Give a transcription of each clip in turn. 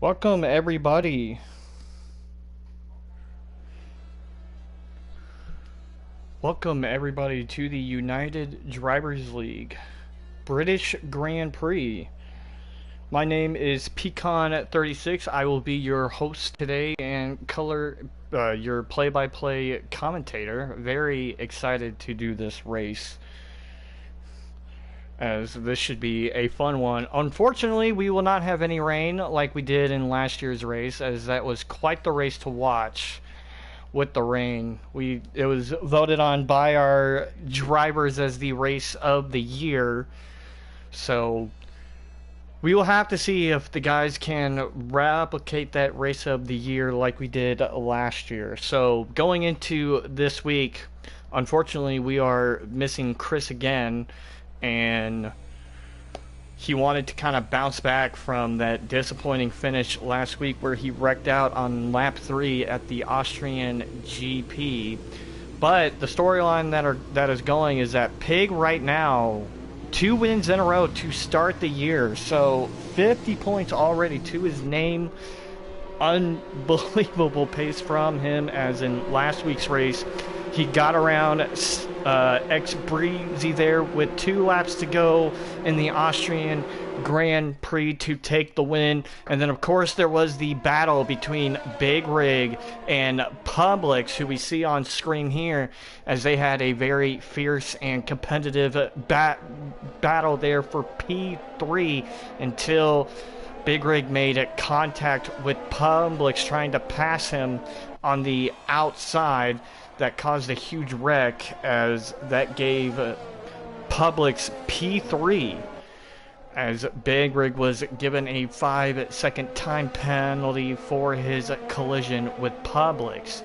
Welcome everybody. Welcome everybody to the United Drivers League British Grand Prix. My name is Pecan36. I will be your host today and your play-by-play commentator. Very excited to do this race, as this should be a fun one. Unfortunately, we will not have any rain like we did in last year's race, as that was quite the race to watch with the rain. It was voted on by our drivers as the race of the year. So we will have to see if the guys can replicate that race of the year like we did last year. So going into this week, unfortunately, we are missing Chris again, and he wanted to kind of bounce back from that disappointing finish last week where he wrecked out on lap 3 at the Austrian GP. But the storyline that is going is that Pig right now, 2 wins in a row to start the year. So 50 points already to his name. Unbelievable pace from him, as in last week's race he got around Breezy there with 2 laps to go in the Austrian Grand Prix to take the win. And then of course there was the battle between Big Rig and Publix, who we see on screen here, as they had a very fierce and competitive battle there for P3 until Big Rig made contact with Publix, trying to pass him on the outside. That caused a huge wreck, as that gave Publix P3, as Big Rig was given a 5-second time penalty for his collision with Publix.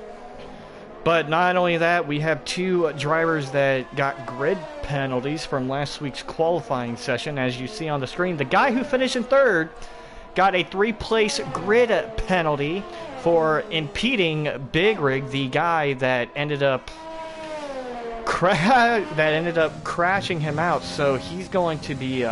But not only that, we have 2 drivers that got grid penalties from last week's qualifying session. As you see on the screen, the guy who finished in 3rd got a 3-place grid penalty for impeding Big Rig, the guy that ended up crashing him out. So he's going to be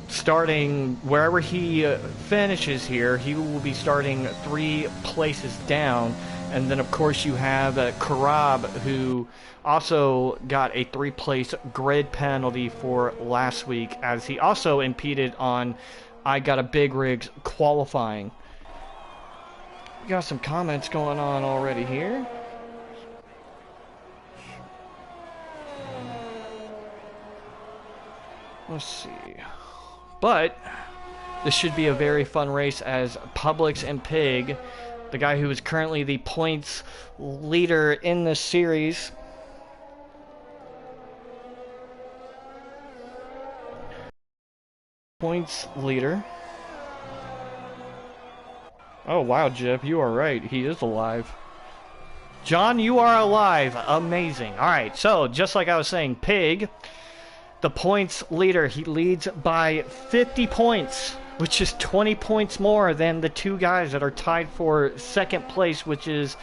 starting wherever he finishes here. He will be starting 3 places down. And then of course you have Karab, who also got a 3-place grid penalty for last week, as he also impeded on I Got a Big Rig's qualifying. We got some comments going on already here. Let's see. But this should be a very fun race, as Publix and Pig, the guy who is currently the points leader in this series, Oh, wow, Jeff, you are right. He is alive. John, you are alive. Amazing. All right, so just like I was saying, Pig, the points leader, he leads by 50 points, which is 20 points more than the 2 guys that are tied for 2nd place, which is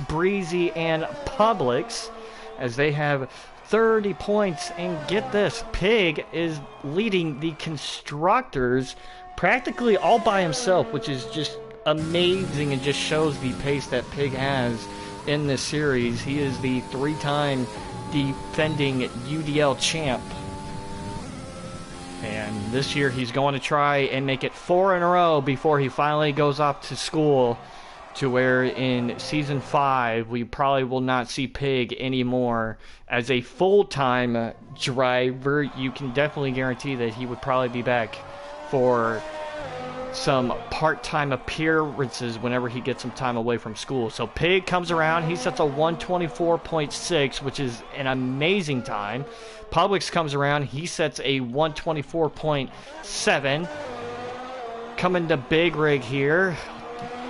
Breezy and Publix, as they have 30 points. And get this, Pig is leading the constructors practically all by himself, which is just amazing and just shows the pace that Pig has in this series. He is the 3-time defending UDL champ, and this year he's going to try and make it 4 in a row before he finally goes off to school, to where in season 5 we probably will not see Pig anymore as a full-time driver. You can definitely guarantee that he would probably be back for some part-time appearances whenever he gets some time away from school. So Pig comes around, he sets a 124.6, which is an amazing time. Publix comes around, he sets a 124.7. Coming to Big Rig here,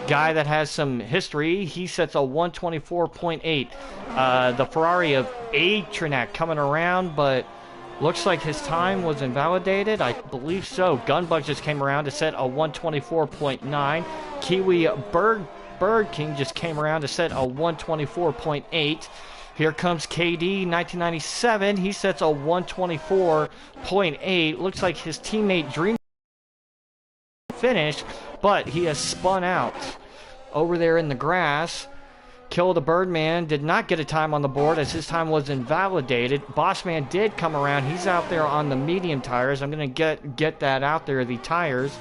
guy that has some history, he sets a 124.8. The Ferrari of Atrinac coming around, but looks like his time was invalidated. I believe so. Gunbug just came around to set a 124.9. Kiwi Bird King just came around to set a 124.8. Here comes KD 1997. He sets a 124.8. Looks like his teammate Dream finish, but he has spun out over there in the grass. Kill the Birdman did not get a time on the board as his time was invalidated. Bossman did come around. He's out there on the medium tires. I'm going to get that out there, the tires.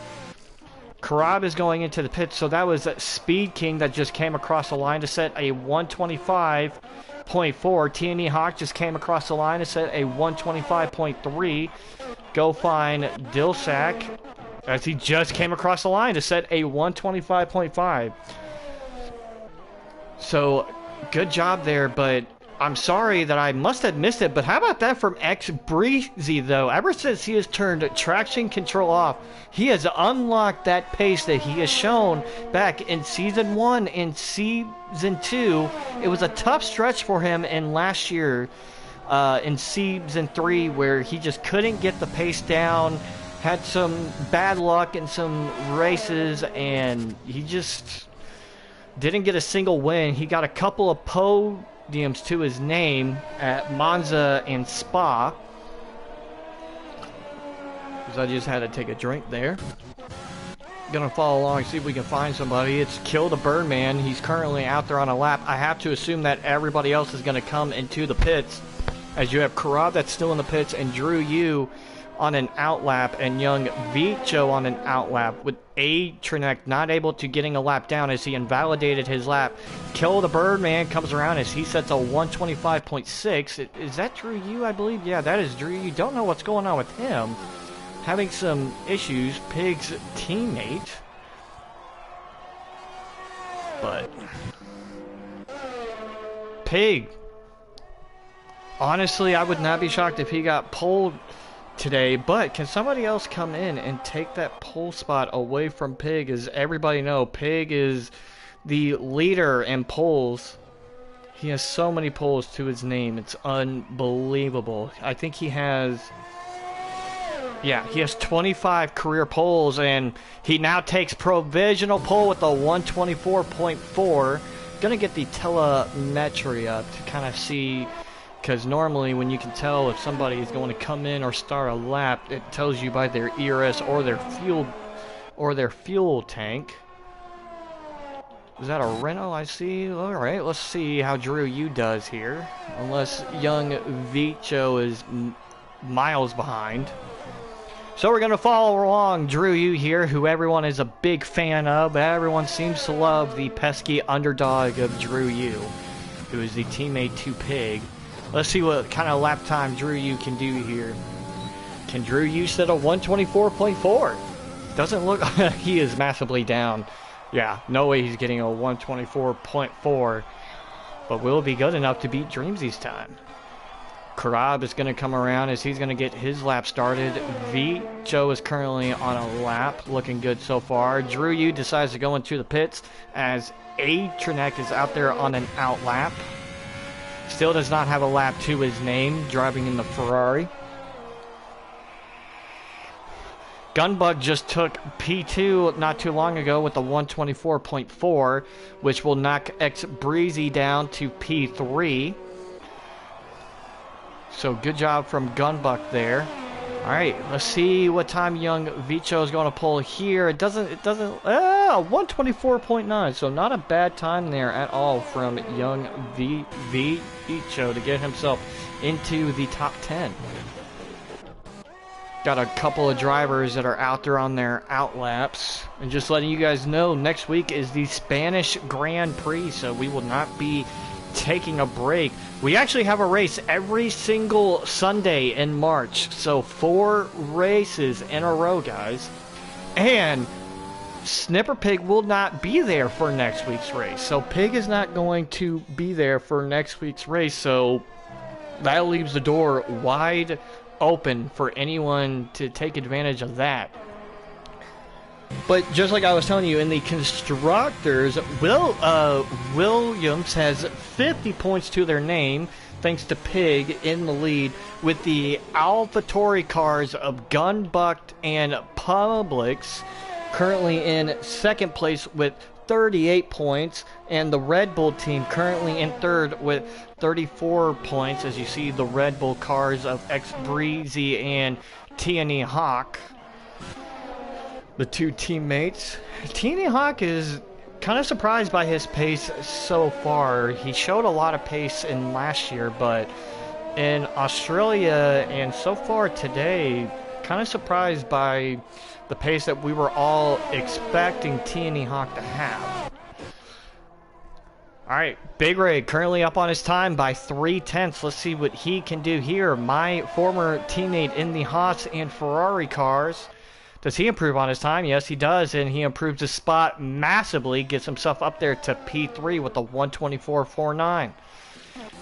Karab is going into the pits, so that was Speed King that just came across the line to set a 125.4. TNE Hawk just came across the line to set a 125.3. Go find Dilsack as he just came across the line to set a 125.5. So, good job there, but I'm sorry that I must have missed it, but how about that from X Breezy, though? Ever since he has turned traction control off, he has unlocked that pace that he has shown back in Season 1 and Season 2. It was a tough stretch for him in last year in Season 3 where he just couldn't get the pace down, had some bad luck in some races, and he just didn't get a single win. He got a couple of podiums to his name at Monza and Spa. Because I just had to take a drink there. Gonna follow along, see if we can find somebody. It's Kill the Birdman. He's currently out there on a lap. I have to assume that everybody else is gonna come into the pits, as you have Karab that's still in the pits and Drew Yu on an outlap and young Vicho on an outlap, with A-Trinek not able to getting a lap down as he invalidated his lap. Kill the Birdman comes around as he sets a 125.6. Is that Drew Yu, I believe? Yeah, that is Drew Yu. Don't know what's going on with him. Having some issues. Pig's teammate. But Pig, honestly, I would not be shocked if he got pulled today, but can somebody else come in and take that pole spot away from Pig? As everybody know, Pig is the leader in poles. He has so many poles to his name, it's unbelievable. I think he has, yeah, he has 25 career poles, and he now takes provisional pole with a 124.4. Gonna get the telemetry up to kind of see, because normally when you can tell if somebody is going to come in or start a lap, it tells you by their ERS or their fuel tank. Is that a Renault I see? Alright, let's see how Drew Yu does here. Unless young Vicho is miles behind. So we're going to follow along Drew Yu here, who everyone is a big fan of. Everyone seems to love the pesky underdog of Drew Yu, who is the teammate to Pig. Let's see what kind of lap time Drew Yu can do here. Can Drew Yu set a 124.4? Doesn't look... he is massively down. Yeah, no way he's getting a 124.4. But will it be good enough to beat Dreamsy's time? Karab is going to come around as he's going to get his lap started. Vicho is currently on a lap. Looking good so far. Drew Yu decides to go into the pits as A-Trinek is out there on an out lap. Still does not have a lap to his name, driving in the Ferrari. Gunbug just took P2 not too long ago with a 124.4, which will knock X Breezy down to P3. So good job from Gunbuck there. Alright, let's see what time young Vicho is going to pull here. It doesn't, 124.9, so not a bad time there at all from young Vicho to get himself into the top 10. Got a couple of drivers that are out there on their out laps. And just letting you guys know, next week is the Spanish Grand Prix, so we will not be taking a break. We actually have a race every single Sunday in March, so 4 races in a row, guys. And Snipper Pig will not be there for next week's race, so Pig is not going to be there for next week's race, so that leaves the door wide open for anyone to take advantage of that. But just like I was telling you, in the constructors, Williams has 50 points to their name, thanks to Pig in the lead, with the AlphaTauri cars of Gunbuck and Publix currently in second place with 38 points, and the Red Bull team currently in third with 34 points, as you see the Red Bull cars of X Breezy and TNE Hawk. the two teammates. Teeny Hawk is kind of surprised by his pace so far. He showed a lot of pace in last year, but in Australia and so far today, kind of surprised by the pace that we were all expecting Teeny Hawk to have. Alright, Big Rig currently up on his time by 3/10. Let's see what he can do here. My former teammate in the Haas and Ferrari cars. Does he improve on his time? Yes, he does, and he improves his spot massively. Gets himself up there to P3 with a 1:24.49.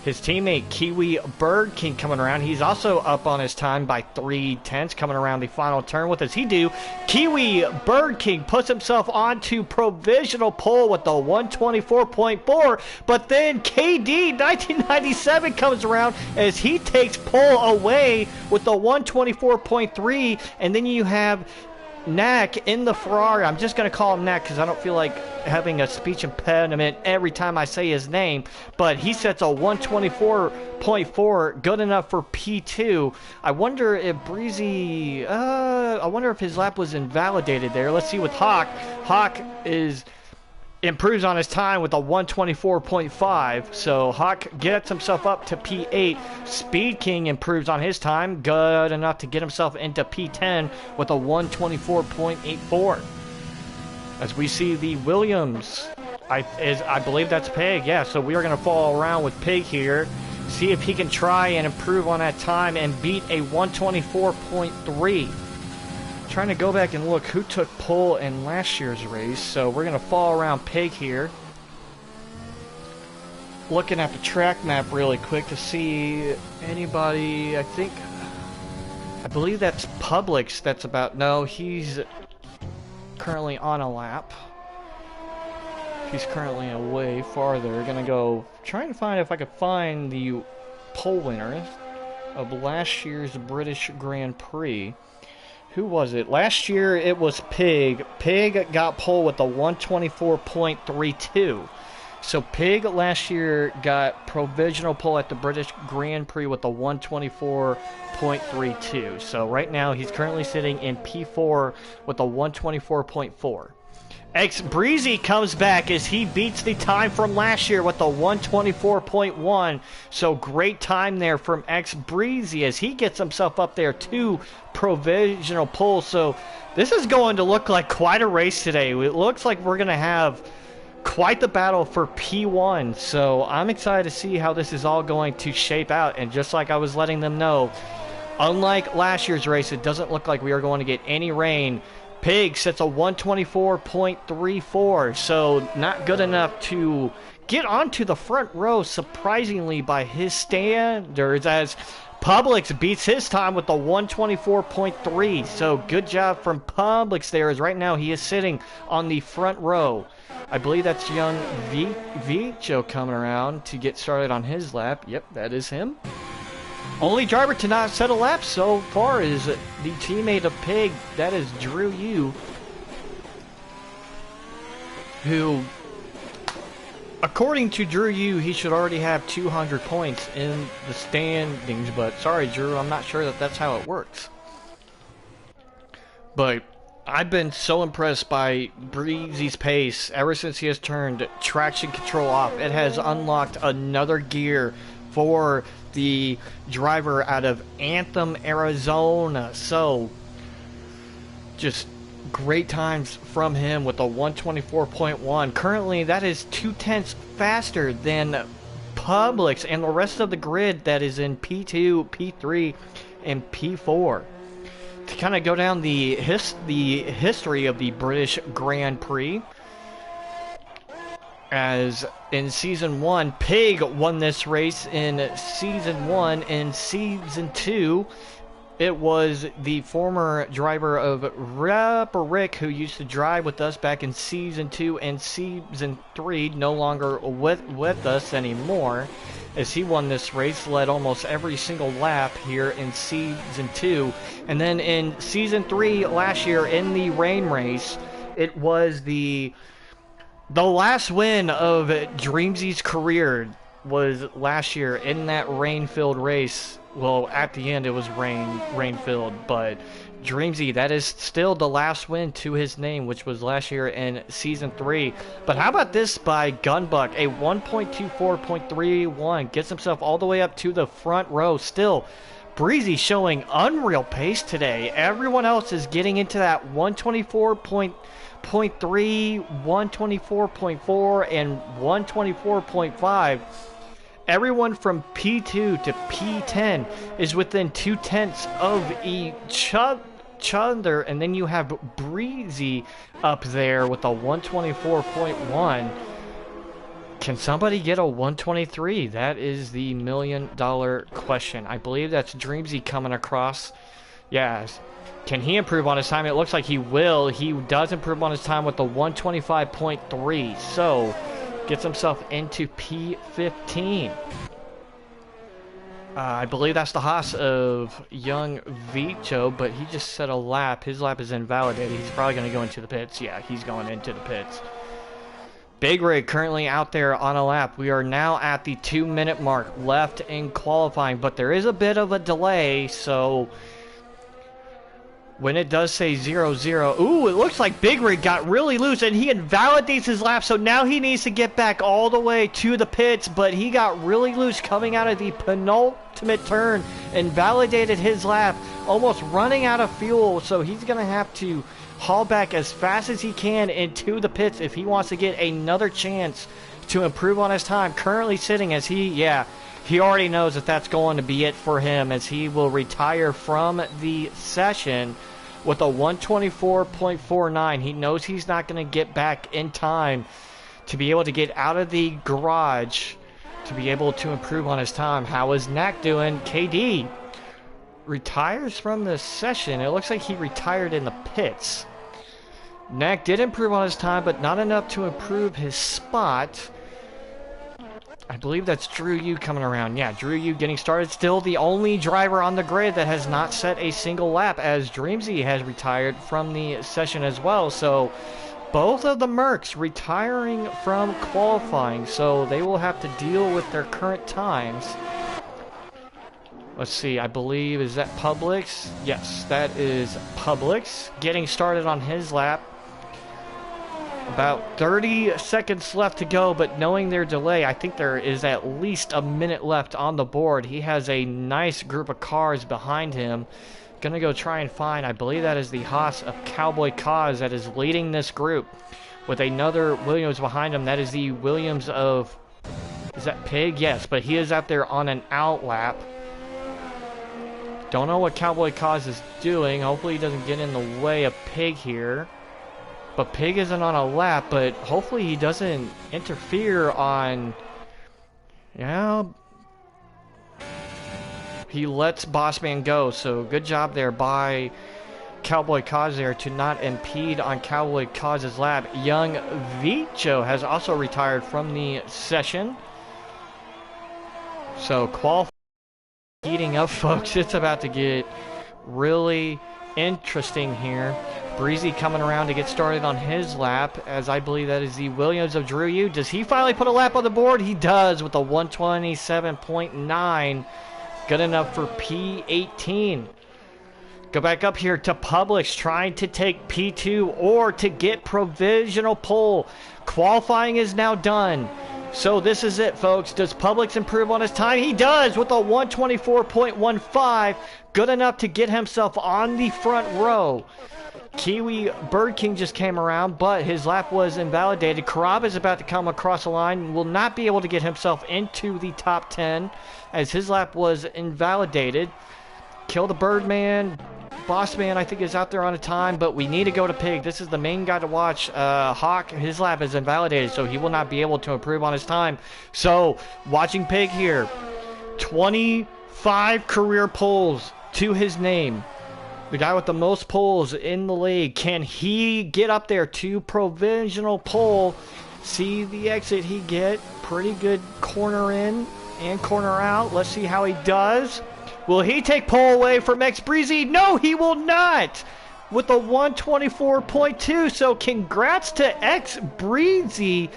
His teammate, Kiwi Bird King, coming around. He's also up on his time by 3/10, coming around the final turn. What does he do? Kiwi Bird King puts himself onto provisional pole with the 1:24.4, but then KD 1997 comes around as he takes pole away with the 1:24.3, and then you have Knack in the Ferrari. I'm just going to call him Knack because I don't feel like having a speech impediment every time I say his name. But he sets a 1:24.4, good enough for P2. I wonder if Breezy, I wonder if his lap was invalidated there. Let's see with Hawk. Hawk improves on his time with a 1:24.5, so Hawk gets himself up to P8. Speed King improves on his time, good enough to get himself into P10 with a 1:24.84. As we see the Williams, I believe that's Pig, yeah, so we are going to follow around with Pig here, see if he can try and improve on that time and beat a 1:24.3. Trying to go back and look who took pole in last year's race, so we're going to follow around Pig here. Looking at the track map really quick to see anybody. I believe that's Publix. That's about, no, he's currently on a lap. He's currently away farther. Gonna go trying to find if I could find the pole winner of last year's British Grand Prix. Who was it? Last year it was Pig. Pig got pole with a 1:24.32. So Pig last year got provisional pole at the British Grand Prix with a 1:24.32. So right now he's currently sitting in P4 with a 1:24.4. X Breezy comes back as he beats the time from last year with a 1:24.1. So great time there from X Breezy as he gets himself up there to provisional pole. So this is going to look like quite a race today. It looks like we're going to have quite the battle for P1. So I'm excited to see how this is all going to shape out. And just like I was letting them know, unlike last year's race, it doesn't look like we are going to get any rain. Pig sets a 1:24.34, so not good enough to get onto the front row, surprisingly, by his standards, as Publix beats his time with a 1:24.3. So good job from Publix there, as right now he is sitting on the front row. I believe that's young Vicho coming around to get started on his lap. Yep, that is him. Only driver to not set a lap so far is the teammate of Pig. That is Drew Yu, who, according to Drew Yu, he should already have 200 points in the standings. But sorry, Drew, I'm not sure that that's how it works. But I've been so impressed by Breezy's pace ever since he has turned traction control off. It has unlocked another gear for the driver out of Anthem, Arizona. So just great times from him with a 1:24.1. Currently that is 2/10 faster than Publix and the rest of the grid that is in P2, P3, and P4. To kind of go down the history of the British Grand Prix, as in Season 1, Pig won this race in Season 1. In Season 2, it was the former driver of Rapper Rick, who used to drive with us back in Season 2 and Season 3, no longer with us anymore, as he won this race, led almost every single lap here in Season 2. And then in Season 3 last year in the rain race, it was the last win of Dreamsy's career was last year in that rain-filled race well, at the end it was rain-filled, but Dreamsy, that is still the last win to his name, which was last year in Season 3. But how about this by Gunbuck? A 1.24.31 gets himself all the way up to the front row. Still, Breezy showing unreal pace today. Everyone else is getting into that 124.3, 124.4, and 124.5. Everyone from P2 to P10 is within 2/10 of each other, and then you have Breezy up there with a 124.1. Can somebody get a 123? That is the million-dollar question. I believe that's Dreamsy coming across. Yes. Can he improve on his time? It looks like he will. He does improve on his time with the 125.3. So, gets himself into P15. I believe that's the Haas of Young Vicho, but he just set a lap. His lap is invalidated. He's probably going to go into the pits. Yeah, he's going into the pits. Big Rig currently out there on a lap. We are now at the 2-minute mark left in qualifying, but there is a bit of a delay, so when it does say 0-0, ooh, it looks like Big Rig got really loose, and he invalidates his lap, so now he needs to get back all the way to the pits, but he got really loose coming out of the penultimate turn, invalidated his lap, almost running out of fuel, so he's going to have to haul back as fast as he can into the pits if he wants to get another chance to improve on his time. Currently sitting as he already knows that that's going to be it for him, as he will retire from the session with a 124.49. He knows he's not going to get back in time to be able to get out of the garage to be able to improve on his time. How is Knack doing? KD retires from the session. It looks like he retired in the pits. Knack did improve on his time, but not enough to improve his spot. I believe that's Drew Yu coming around. Yeah, Drew Yu getting started. Still the only driver on the grid that has not set a single lap, as Dreamsy has retired from the session as well. So both of the Mercs retiring from qualifying, so they will have to deal with their current times. Let's see, I believe, is that Publix? Yes, that is Publix getting started on his lap. About 30 seconds left to go, but knowing their delay, I think there is at least a minute left on the board. He has a nice group of cars behind him. Gonna go try and find, I believe that is the Haas of Cowboy Kaz that is leading this group, with another Williams behind him. That is the Williams of, is that Pig? Yes, but he is out there on an out lap. Don't know what Cowboy Kaz is doing. Hopefully he doesn't get in the way of Pig here. But Pig isn't on a lap, but hopefully he doesn't interfere on, yeah, he lets Bossman go. So good job there by Cowboy Kaz there to not impede on Cowboy Kaz's lap. Young Vicho has also retired from the session. So qualifying heating up, folks. It's about to get really interesting here. Breezy coming around to get started on his lap, as I believe that is the Williams of Drew Yu. Does he finally put a lap on the board? He does, with a 127.9. Good enough for P18. Go back up here to Publix, trying to take P2 or to get provisional pole. Qualifying is now done. So this is it, folks. Does Publix improve on his time? He does, with a 124.15. Good enough to get himself on the front row. Kiwi Bird King just came around, but his lap was invalidated. Karab is about to come across the line. Will not be able to get himself into the top 10, as his lap was invalidated. Kill the Birdman. Bossman, I think, is out there on a time, but we need to go to Pig. This is the main guy to watch. Hawk, his lap is invalidated, so he will not be able to improve on his time. So, watching Pig here. 25 career poles to his name. The guy with the most poles in the league. Can he get up there to provisional pole? See the exit he get. Pretty good corner in and corner out. Let's see how he does. Will he take pole away from X Breezy? No, he will not. With a 124.2. So congrats to X Breezy.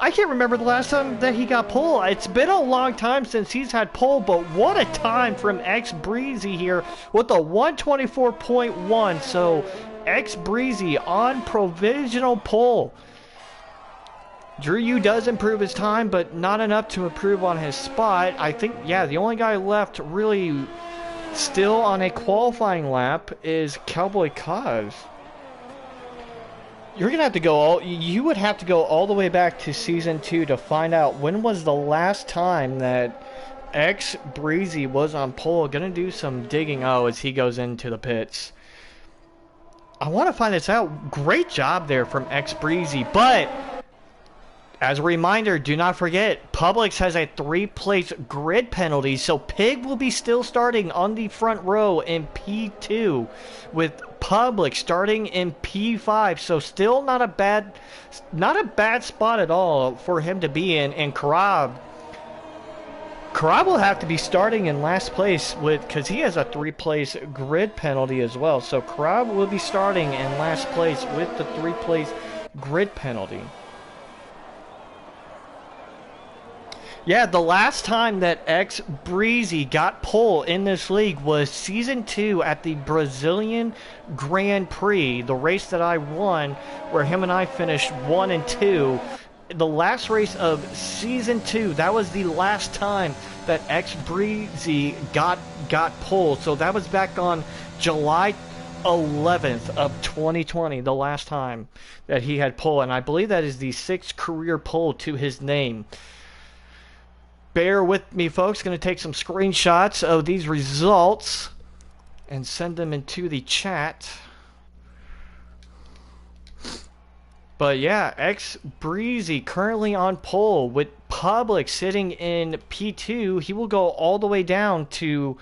I can't remember the last time that he got pole. It's been a long time since he's had pole, but what a time from X Breezy here with a 124.1. So X Breezy on provisional pole. Drew Yu does improve his time, but not enough to improve on his spot. I think, yeah, the only guy left really still on a qualifying lap is Cowboy Cause. You're gonna have to go you would have to go all the way back to season 2 to find out when was the last time that X Breezy was on pole. Gonna do some digging as he goes into the pits. I want to find this out. Great job there from X Breezy, but as a reminder, do not forget, Publix has a 3-place grid penalty, so Pig will be still starting on the front row in P2, with Publix starting in P5, so still not a bad spot at all for him to be in. And Karab will have to be starting in last place because he has a 3-place grid penalty as well. So Karab will be starting in last place with the 3-place grid penalty. Yeah, the last time that X Breezy got pole in this league was season 2 at the Brazilian Grand Prix, the race that I won, where him and I finished 1 and 2. The last race of season 2, that was the last time that X Breezy got pole. So that was back on July 11th of 2020, the last time that he had pole, and I believe that is the 6th career pole to his name. Bear with me, folks. Going to take some screenshots of these results and send them into the chat. But yeah, X Breezy currently on pole with Public sitting in P2. He will go all the way down to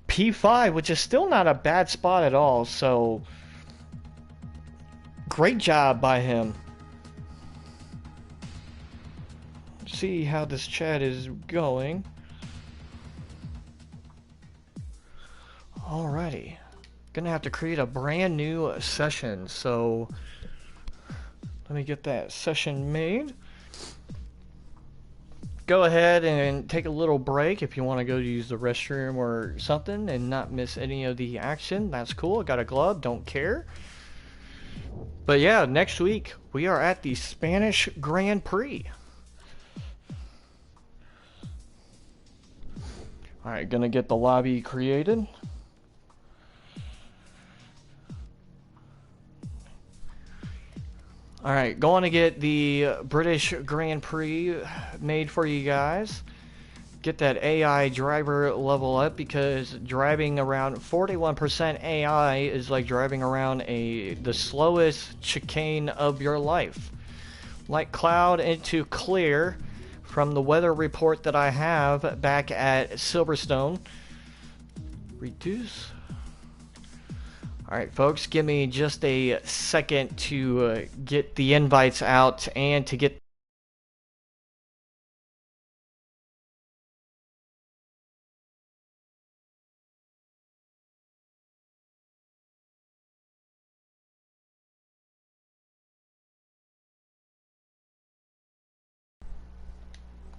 P5, which is still not a bad spot at all. So great job by him. See how this chat is going. Alrighty. Gonna have to create a brand new session, so let me get that session made. Go ahead and take a little break if you want to go use the restroom or something and not miss any of the action. That's cool. I got a glove, don't care. But yeah, next week we are at the Spanish Grand Prix. Alright, gonna get the lobby created. Alright, going to get the British Grand Prix made for you guys. Get that AI driver level up, because driving around 41% AI is like driving around the slowest chicane of your life. Light cloud into clear from the weather report that I have back at Silverstone. Reduce. Alright, folks, give me just a second to get the invites out and to get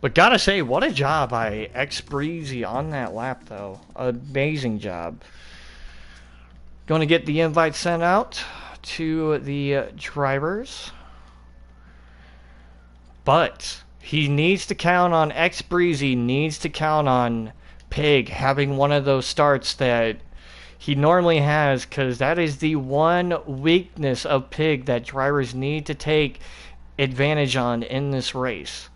But gotta say, what a job by X Breezy on that lap, though. Amazing job. Going to get the invite sent out to the drivers. But he needs to count on X Breezy, needs to count on Pig having one of those starts that he normally has, because that is the one weakness of Pig that drivers need to take advantage on in this race.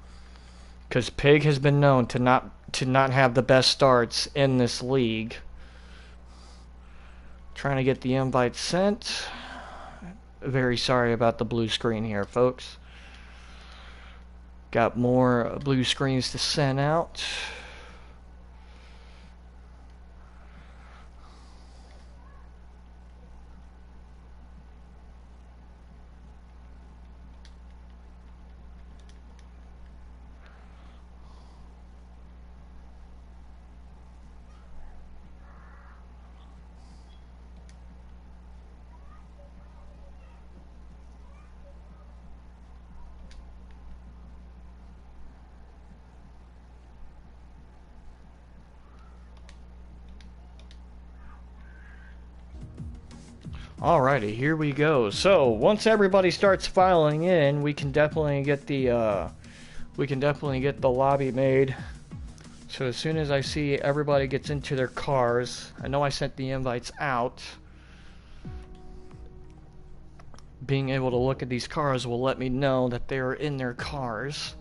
Because Pig has been known to not have the best starts in this league. Trying to get the invite sent. Very sorry about the blue screen here, folks. Got more blue screens to send out. Alrighty, here we go. So once everybody starts filing in, we can definitely get the lobby made. So as soon as I see everybody gets into their cars, I know I sent the invites out. Being able to look at these cars will let me know that they're in their cars.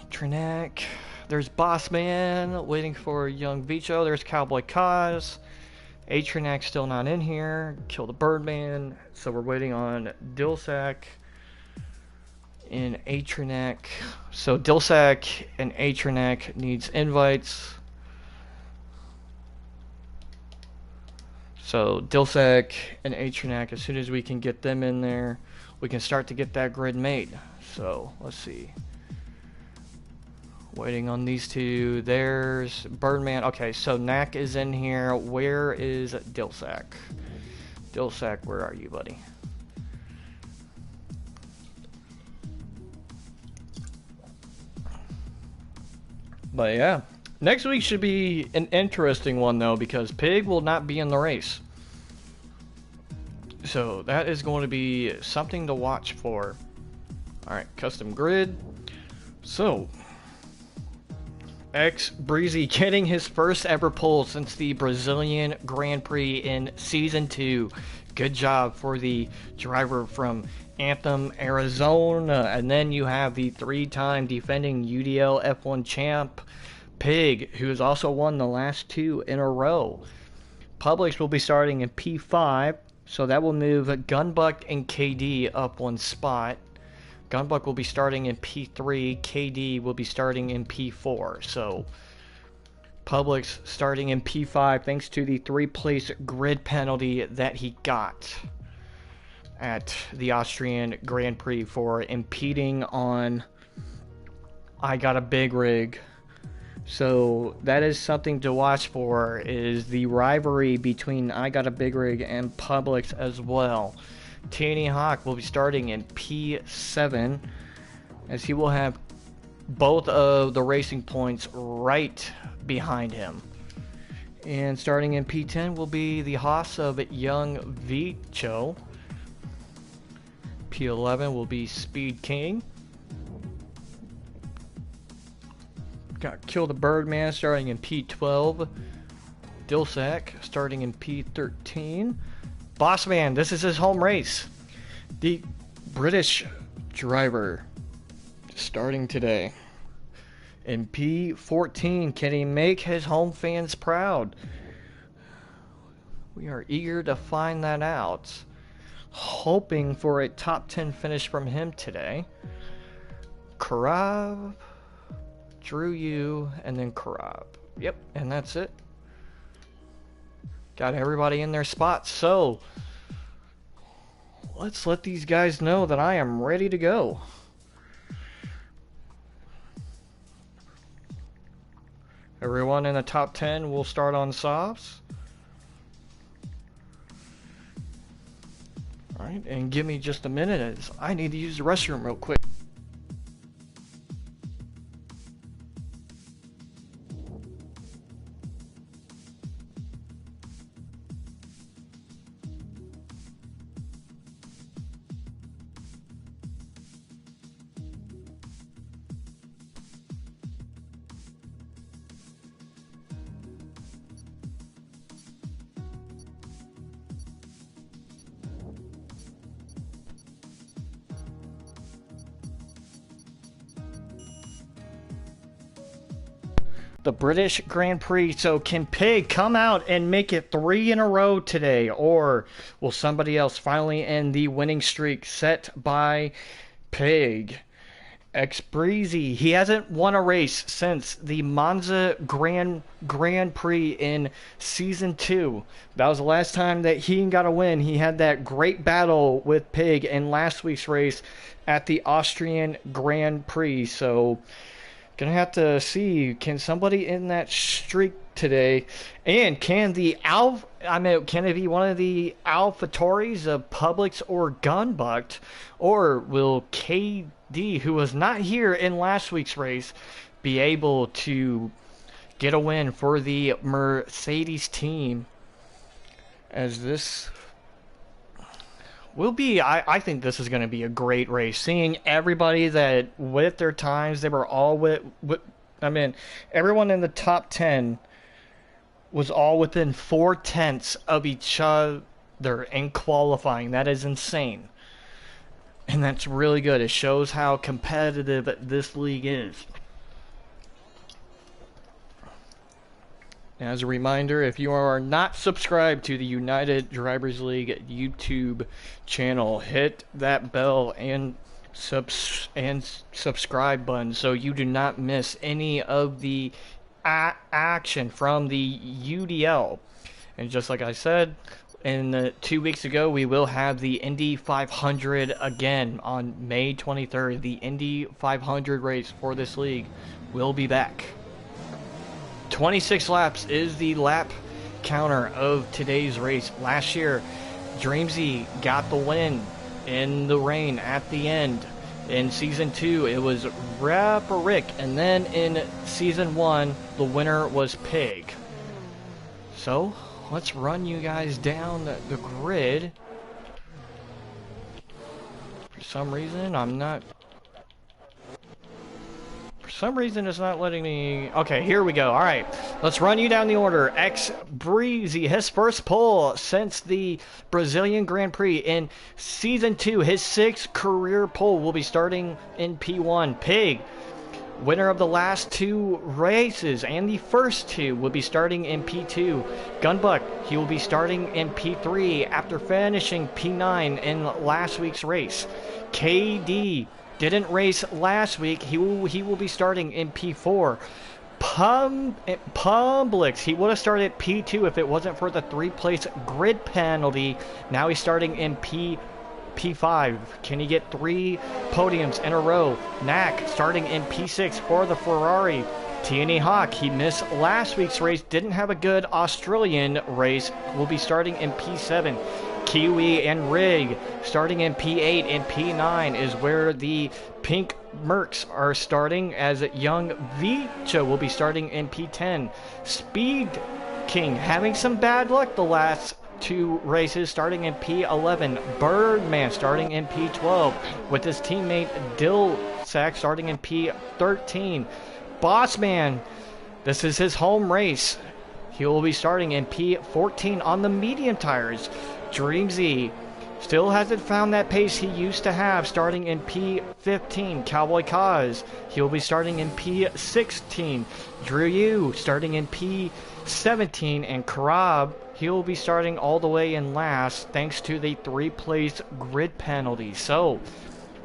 Trinek, there's Bossman waiting for Young Vicho. There's Cowboy Kaz. Atrinak still not in here. Kill the Birdman. So we're waiting on Dilsack and Atrinak. So Dilsack and Atrinak needs invites. So Dilsack and Atrinak, as soon as we can get them in there, we can start to get that grid made. So let's see. Waiting on these two. There's Birdman. Okay, so Knack is in here. Where is Dilsack? Dilsack, where are you, buddy? But yeah, next week should be an interesting one though, because Pig will not be in the race. So that is going to be something to watch for. Alright, custom grid. So X Breezy getting his first ever pole since the Brazilian Grand Prix in Season 2. Good job for the driver from Anthem, Arizona. And then you have the 3-time defending UDL F1 champ, Pig, who has also won the last 2 in a row. Publix will be starting in P5, so that will move Gunbuck and KD up 1 spot. Gunbuck will be starting in P3, KD will be starting in P4. So Publix starting in P5 thanks to the 3-place grid penalty that he got at the Austrian Grand Prix for impeding on I Got a Big Rig. So that is something to watch for, is the rivalry between I Got a Big Rig and Publix as well. Tanny Hawk will be starting in P7, as he will have both of the racing points right behind him. And starting in P10 will be the Haas of Young Vicho. P11 will be Speed King. Got Kill the Birdman starting in P12. Dilsack starting in P13. Bossman, this is his home race. The British driver starting today. In P14, can he make his home fans proud? We are eager to find that out. Hoping for a top 10 finish from him today. Karab, Drew Yu, and then Karab. Yep, and that's it. Got everybody in their spots, so let's let these guys know that I am ready to go. Everyone in the top 10 will start on softs. Alright, and give me just a minute as I need to use the restroom real quick. The British Grand Prix. So can Pig come out and make it 3 in a row today? Or will somebody else finally end the winning streak set by Pig? X Breezy, he hasn't won a race since the Monza Grand Prix in Season 2. That was the last time that he got a win. He had that great battle with Pig in last week's race at the Austrian Grand Prix. So gonna have to see, can somebody in that streak today, and can it be one of the AlphaTauris of Publix or Gunbuck, or will KD, who was not here in last week's race, be able to get a win for the Mercedes team as this will be, I think this is going to be a great race. Seeing everybody that with their times, they were all I mean, everyone in the top 10 was all within 4/10 of each other in qualifying. That is insane. And that's really good. It shows how competitive this league is. As a reminder, if you are not subscribed to the United Drivers League YouTube channel, hit that bell and subscribe button so you do not miss any of the action from the UDL. And just like I said, 2 weeks ago, we will have the Indy 500 again on May 23rd. The Indy 500 race for this league will be back. 26 laps is the lap counter of today's race. Last year, Dreamsy got the win in the rain at the end. In Season 2, it was Rapper Rick. And then in Season 1, the winner was Pig. So, let's run you guys down the grid. For some reason, it's not letting me... Okay, here we go. Alright, let's run you down the order. X Breezy, his first pole since the Brazilian Grand Prix in Season 2. His 6th career pole will be starting in P1. Pig, winner of the last 2 races and the first 2, will be starting in P2. Gunbuck, he will be starting in P3 after finishing P9 in last week's race. KD didn't race last week. He will be starting in P4. Publix, he would have started P2 if it wasn't for the 3-place grid penalty. Now he's starting in P5. Can he get 3 podiums in a row? Knack starting in P6 for the Ferrari. TNA Hawk, he missed last week's race, didn't have a good Australian race, will be starting in P7. Kiwi and Rig starting in P8 and P9 is where the Pink Mercs are starting, as Young Vicha will be starting in P10. Speed King having some bad luck the last 2 races, starting in P11. Birdman starting in P12 with his teammate Dillsack starting in P13. Bossman, this is his home race. He will be starting in P14 on the medium tires. Dreamsy still hasn't found that pace he used to have, starting in P15. Cowboy Kaz, he'll be starting in P16. Drew Yu starting in P17, and Karab, he'll be starting all the way in last thanks to the 3-place grid penalty. So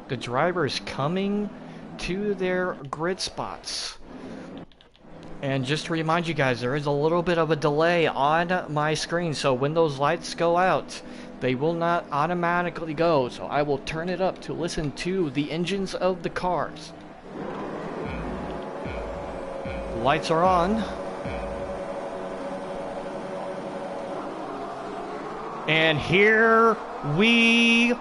the drivers coming to their grid spots. And just to remind you guys, there is a little bit of a delay on my screen, so when those lights go out, they will not automatically go. So I will turn it up to listen to the engines of the cars. The lights are on. And here we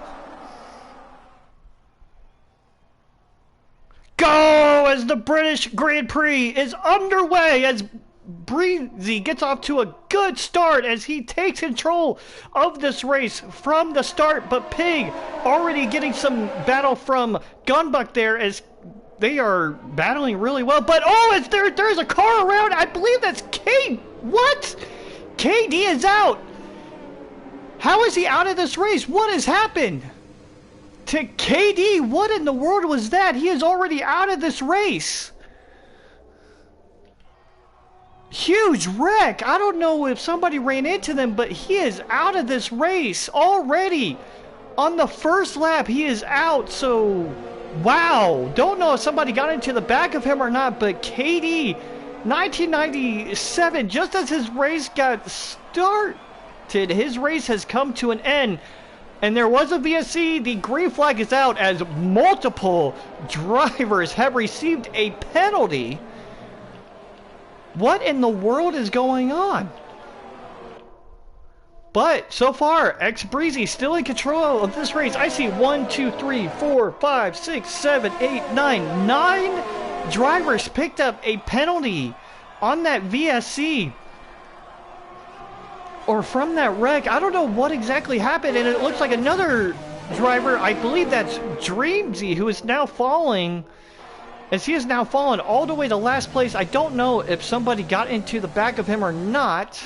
go as the British Grand Prix is underway, as Breezy gets off to a good start as he takes control of this race from the start. But Pig already getting some battle from Gunbuck there as they are battling really well. But oh, there's a car around. I believe that's what? KD is out. How is he out of this race? What has happened to KD? What in the world was that? He is already out of this race. Huge wreck. I don't know if somebody ran into them, but he is out of this race already. On the first lap, he is out. So, wow. Don't know if somebody got into the back of him or not, but KD, 1997, just as his race got started, his race has come to an end. And there was a VSC. The green flag is out as multiple drivers have received a penalty. What in the world is going on? But so far, X Breezy still in control of this race. I see 1, 2, 3, 4, 5, 6, 7, 8, 9. 9 drivers picked up a penalty on that VSC. or from that wreck. I don't know what exactly happened, and it looks like another driver, I believe that's Dreamsy, who is now falling, as he is now fallen all the way to last place. I don't know if somebody got into the back of him or not.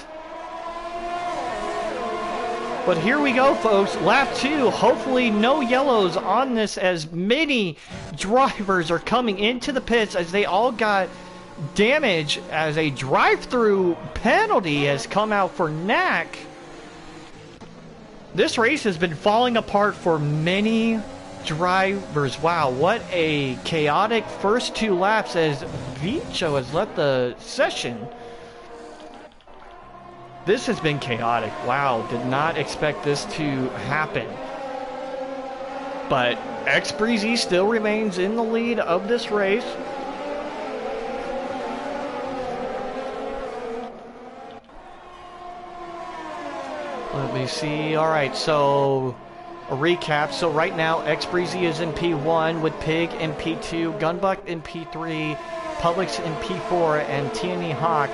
But here we go, folks. Lap 2. Hopefully no yellows on this, as many drivers are coming into the pits as they all got damage, as a drive-through penalty has come out for Knack. This race has been falling apart for many drivers. Wow, what a chaotic first 2 laps as Vicho has left the session. This has been chaotic. Wow, did not expect this to happen. But X-Breezy still remains in the lead of this race. Let me see. All right, so a recap. So right now, X-Breezy is in P1 with Pig in P2, Gunbuck in P3, Publix in P4, and T&E Hawk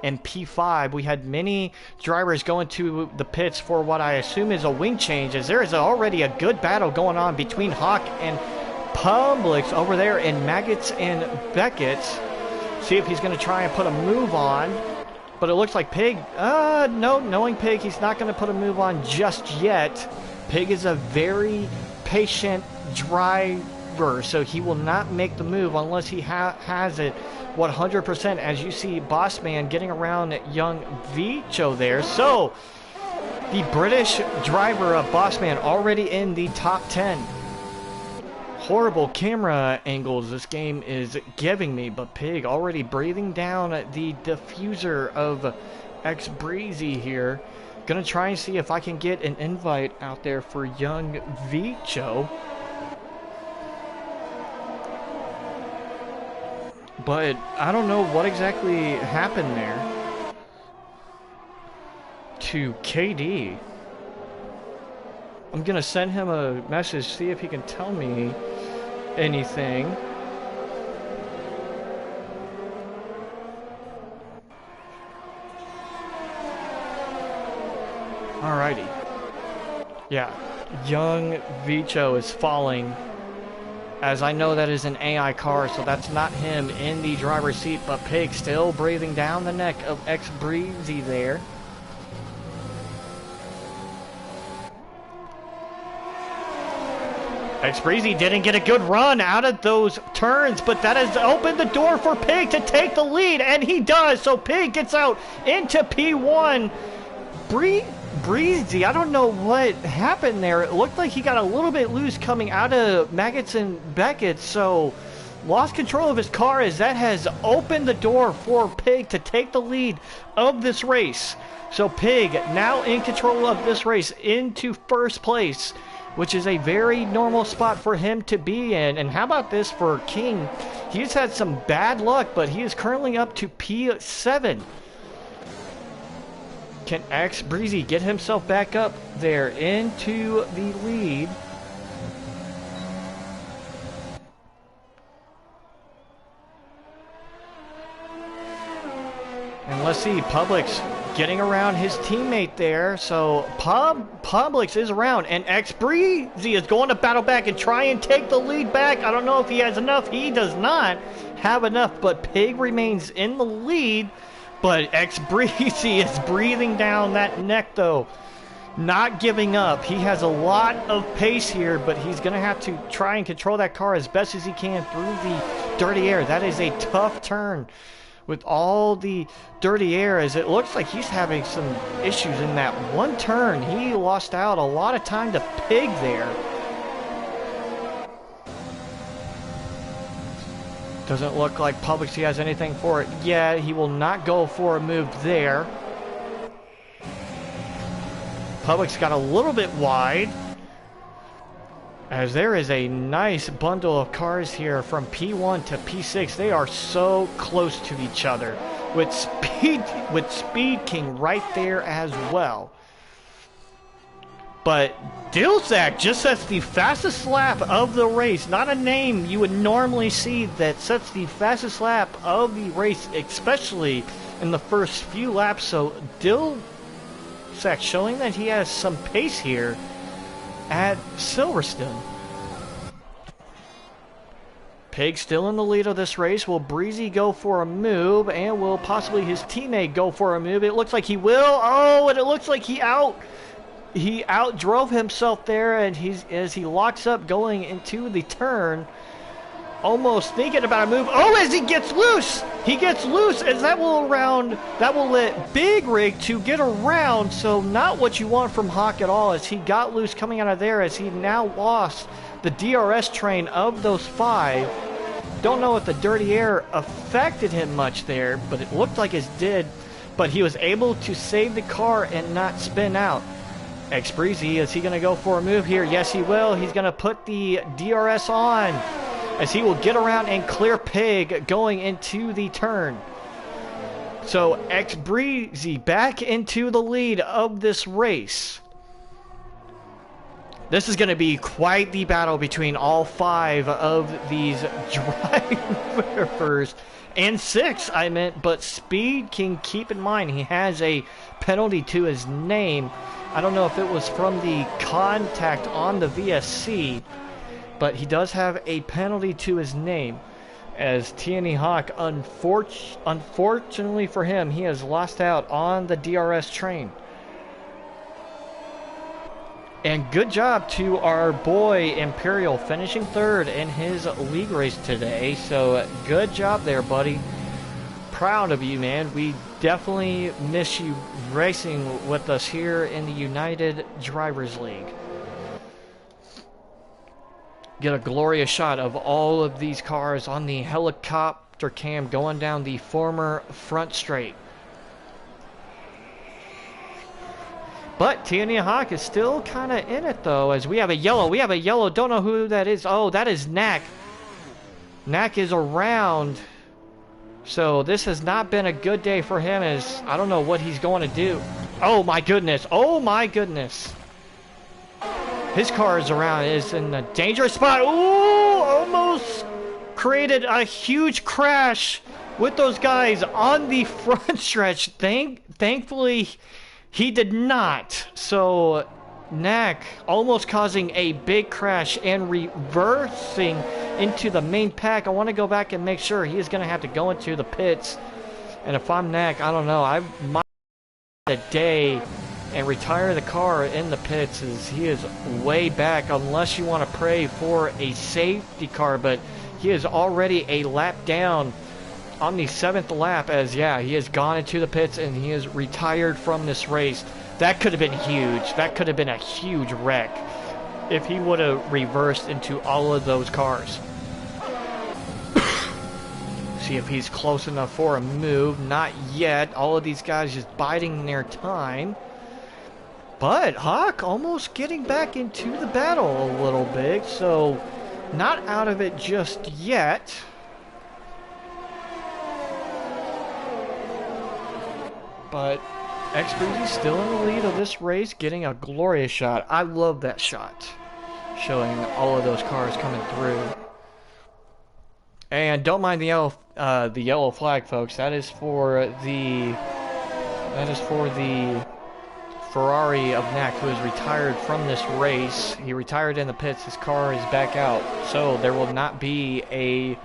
in P5. We had many drivers going to the pits for what I assume is a wing change, as there is already a good battle going on between Hawk and Publix over there in Maggots and Beckett's. See if he's going to try and put a move on. But it looks like Pig, no, knowing Pig, he's not going to put a move on just yet. Pig is a very patient driver, so he will not make the move unless he has it 100%, as you see Bossman getting around young Vicho there. So, the British driver of Bossman already in the top 10. Horrible camera angles this game is giving me, but Pig already breathing down the diffuser of X-Breezy here. Gonna try and see if I can get an invite out there for young Vicho. But I don't know what exactly happened there to KD. I'm gonna send him a message, see if he can tell me anything. Alrighty. Yeah, young Vicho is falling, as I know that is an AI car, so that's not him in the driver's seat, but Pig still breathing down the neck of X-Breezy there. X-Breezy didn't get a good run out of those turns, but that has opened the door for Pig to take the lead, and he does. So Pig gets out into P1. Breezy, I don't know what happened there. It looked like he got a little bit loose coming out of Maggots and Beckett, so lost control of his car, as that has opened the door for Pig to take the lead of this race. So Pig now in control of this race into first place, which is a very normal spot for him to be in. And how about this for King? He's had some bad luck, but he is currently up to P7. Can X-Breezy get himself back up there into the lead? And let's see, Publix getting around his teammate there. So Publix is around, and X-Breezy is going to battle back and try and take the lead back. I don't know if he has enough. He does not have enough, but Pig remains in the lead. But X-Breezy is breathing down that neck, though, not giving up. He has a lot of pace here, but he's going to have to try and control that car as best as he can through the dirty air. That is a tough turn with all the dirty air, as it looks like he's having some issues in that one turn. He lost out a lot of time to Pig there. Doesn't look like Publix has anything for it yet. He will not go for a move there. Publix got a little bit wide, as there is a nice bundle of cars here from P1 to P6. They are so close to each other, with Speed King right there as well. But Dilzak just sets the fastest lap of the race. Not a name you would normally see that sets the fastest lap of the race, especially in the first few laps. So sec, showing that he has some pace here at Silverstone. Pig still in the lead of this race. Will Breezy go for a move, and will possibly his teammate go for a move? It looks like he will. Oh, and it looks like he outdrove himself there, and as he locks up going into the turn, almost thinking about a move. Oh, as he gets loose, as that will let Big Rig to get around. So not what you want from Hawk at all, as he got loose coming out of there, as he now lost the DRS train of those 5. Don't know if the dirty air affected him much there, but it looked like it did. But he was able to save the car and not spin out. X Breezy, is he going to go for a move here? Yes, he will. He's going to put the DRS on, as he will get around and clear Pig going into the turn. So X Breezy back into the lead of this race. This is going to be quite the battle between all 5 of these drivers. And 6, I meant, but Speed King, keep in mind, he has a penalty to his name. I don't know if it was from the contact on the VSC, but he does have a penalty to his name. As TNE Hawk, unfortunately for him, he has lost out on the DRS train. And good job to our boy Imperial, finishing 3rd in his league race today. So good job there, buddy. Proud of you, man. We definitely miss you racing with us here in the United Drivers League. Get a glorious shot of all of these cars on the helicopter cam going down the former front straight. But TNE Hawk is still kind of in it, though, as we have a yellow. Don't know who that is. Oh, that is Knack. Knack is around. So this has not been a good day for him, as I don't know what he's going to do. Oh, my goodness. His car is around. Is in a dangerous spot. Ooh, almost created a huge crash with those guys on the front stretch. Thankfully, he did not. So Knack almost causing a big crash and reversing into the main pack. I want to go back and make sure he is going to have to go into the pits. And if I'm Knack, I don't know. I might a day and retire the car in the pits, as he is way back, unless you want to pray for a safety car. But he is already a lap down on the 7th lap, as yeah, he has gone into the pits and he is retired from this race. That could have been huge. That could have been a huge wreck if he would have reversed into all of those cars. See if he's close enough for a move. Not yet. All of these guys just biding their time. But Hawk almost getting back into the battle a little bit, so not out of it just yet. But X Breezy still in the lead of this race, getting a glorious shot. I love that shot, showing all of those cars coming through. And don't mind the yellow flag, folks. That is for the Ferrari of Knack, who is retired from this race. He retired in the pits. His car is back out, so there will not be a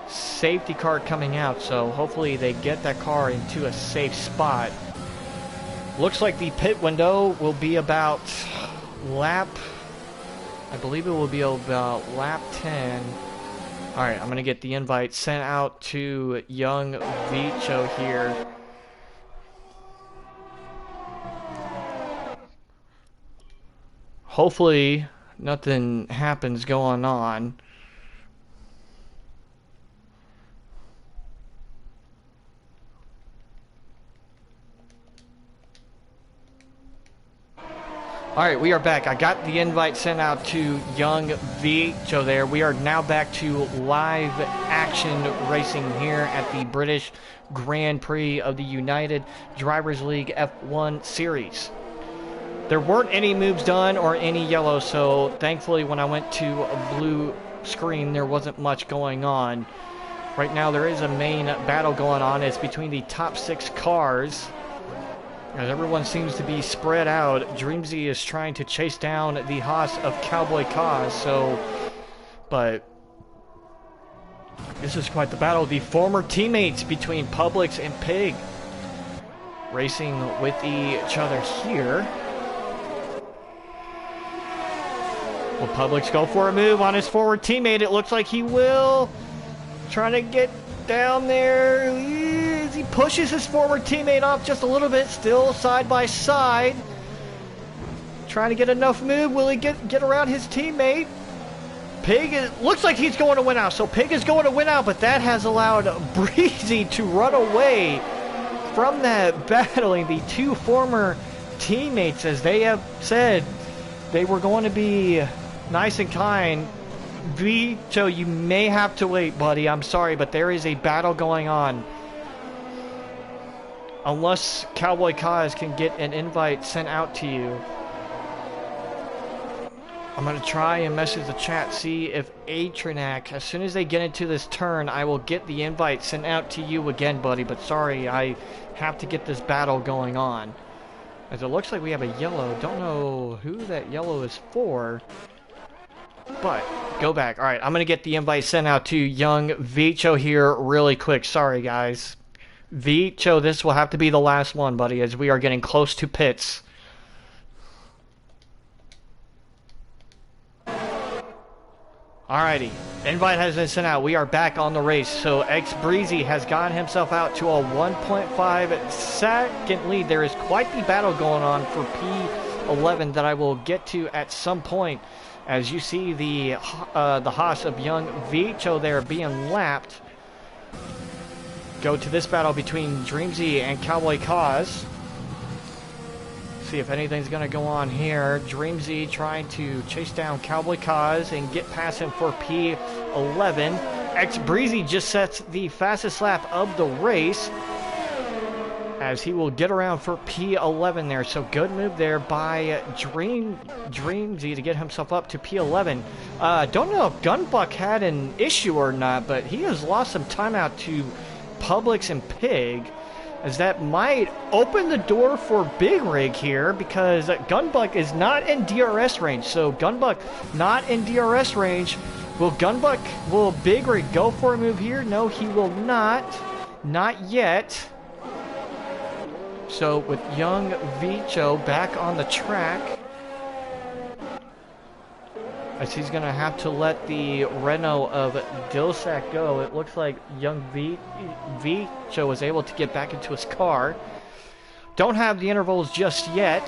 safety car coming out, so hopefully they get that car into a safe spot. Looks like the pit window will be about lap, I believe it will be about lap 10. Alright, I'm going to get the invite sent out to young Vicho here. Hopefully nothing happens going on. Alright, we are back. I got the invite sent out to young Vicho there. We are now back to live action racing here at the British Grand Prix of the United Drivers League F1 Series. There weren't any moves done or any yellow, so thankfully when I went to a blue screen, there wasn't much going on. Right now there is a main battle going on. It's between the top 6 cars. As everyone seems to be spread out, Dreamzy is trying to chase down the Haas of Cowboy Cause, but this is quite the battle. The former teammates between Publix and Pig racing with each other here. Will Publix go for a move on his forward teammate? It looks like he will. Trying to get down there. He pushes his former teammate off just a little bit, still side by side. Trying to get enough move. Will he get around his teammate? Pig looks like he's going to win out. So Pig is going to win out, but that has allowed Breezy to run away from that battling. The two former teammates, as they have said, they were going to be nice and kind. Vito, you may have to wait, buddy. I'm sorry, but there is a battle going on. Unless Cowboy Kaz can get an invite sent out to you. I'm going to try and message the chat, see if Atrinac, as soon as they get into this turn, I will get the invite sent out to you again, buddy. But sorry, I have to get this battle going on. As it looks like we have a yellow. Don't know who that yellow is for. But, go back. Alright, I'm going to get the invite sent out to young Vicho here really quick. Sorry, guys. Vicho, this will have to be the last one, buddy, as we are getting close to pits. Alrighty, invite has been sent out. We are back on the race. So X Breezy has gotten himself out to a 1.5 second lead. There is quite the battle going on for P11 that I will get to at some point. As you see the Haas of young Vicho there being lapped. Go to this battle between Dreamzy and Cowboy Cause. See if anything's going to go on here. Dreamzy trying to chase down Cowboy Cause and get past him for P11. X Breezy just sets the fastest lap of the race, as he will get around for P11 there. So good move there by Dreamzy to get himself up to P11. Don't know if Gunbuck had an issue or not, but he has lost some time out to Publix and Pig, as that might open the door for Big Rig here, because Gunbuck is not in DRS range. So Gunbuck not in DRS range. Will Big Rig go for a move here? No, he will not. Not yet. So with young Vicho back on the track, as he's going to have to let the Renault of Dilsack go. It looks like young Vicho was able to get back into his car. Don't have the intervals just yet.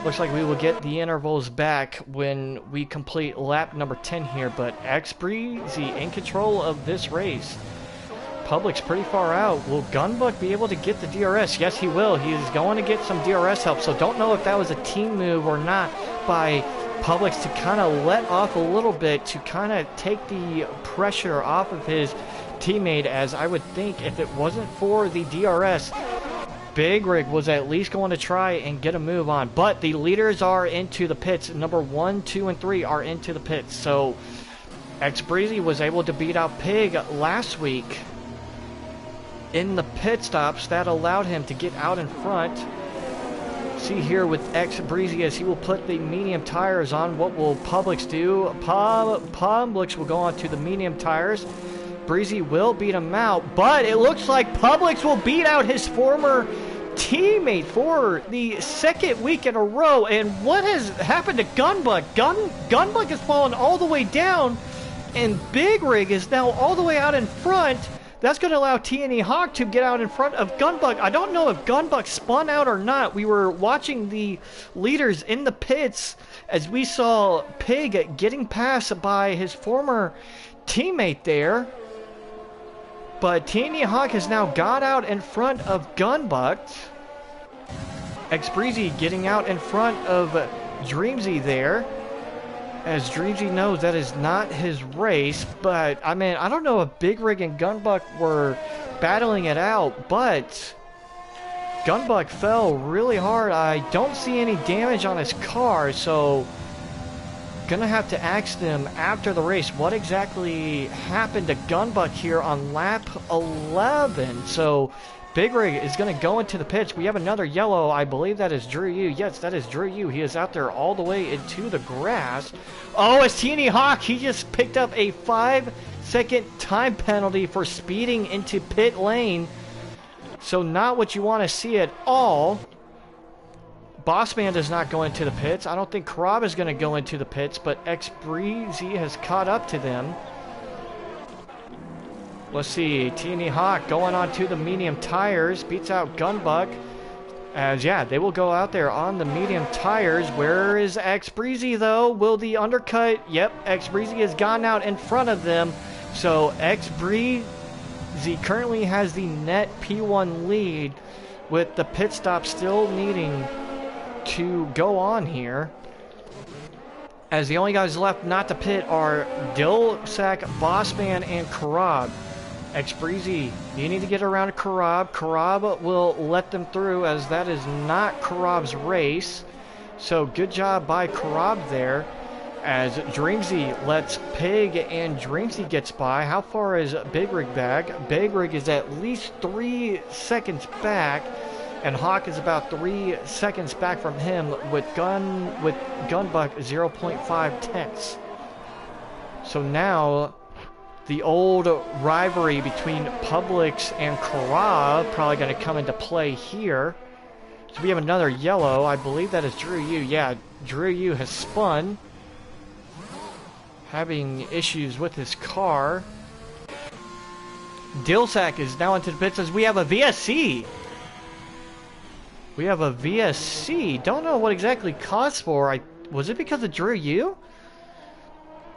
Looks like we will get the intervals back when we complete lap number 10 here. But X Breezy in control of this race. Public's pretty far out. Will Gunbuck be able to get the DRS? Yes, he will. He is going to get some DRS help. So don't know if that was a team move or not by Publix to kind of let off a little bit, to kind of take the pressure off of his teammate, as I would think if it wasn't for the DRS, Big Rig was at least going to try and get a move on. But the leaders are into the pits. Number 1, 2, and 3 are into the pits. So X Breezy was able to beat out Pig last week in the pit stops. That allowed him to get out in front. See here with X Breezy, as he will put the medium tires on. What will Publix do? Publix will go on to the medium tires. Breezy will beat him out, but it looks like Publix will beat out his former teammate for the second week in a row. And what has happened to Gunbuck? Gunbuck has fallen all the way down, and Big Rig is now all the way out in front. That's going to allow TNE Hawk to get out in front of Gunbuck. I don't know if Gunbuck spun out or not. We were watching the leaders in the pits as we saw Pig getting passed by his former teammate there. But TNE Hawk has now got out in front of Gunbuck. X Breezy getting out in front of Dreamzy there, as Dreamzy knows that is not his race. But, I mean, I don't know if Big Rig and Gunbuck were battling it out, but Gunbuck fell really hard. I don't see any damage on his car, so gonna have to ask them after the race what exactly happened to Gunbuck here on lap 11. So Big Rig is going to go into the pits. We have another yellow. I believe that is Drew Yu. Yes, that is Drew Yu. He is out there all the way into the grass. Oh, it's Teeny Hawk. He just picked up a 5-second time penalty for speeding into pit lane. So not what you want to see at all. Bossman does not go into the pits. I don't think Karab is going to go into the pits, but X-Breezy has caught up to them. Let's see, Teeny Hawk going on to the medium tires, beats out Gunbuck. As, yeah, they will go out there on the medium tires. Where is X-Breezy, though? Will the undercut? Yep, X-Breezy has gone out in front of them. So X-Breezy currently has the net P1 lead, with the pit stop still needing to go on here. As the only guys left not to pit are Dilsack, Bossman, and Karab. X-Breezy, you need to get around Karab. Karab will let them through, as that is not Karab's race. So good job by Karab there. As Dreamsy lets Pig, and Dreamsy gets by. How far is Big Rig back? Big Rig is at least 3 seconds back, and Hawk is about 3 seconds back from him with Gunbuck 0.5 tenths. So now the old rivalry between Publix and Karab probably going to come into play here. So we have another yellow. I believe that is Drew Yu. Yeah, Drew Yu has spun, having issues with his car. Dilsack is now into the pits as we have a VSC. We have a VSC. Don't know what exactly caused for. Was it because of Drew Yu?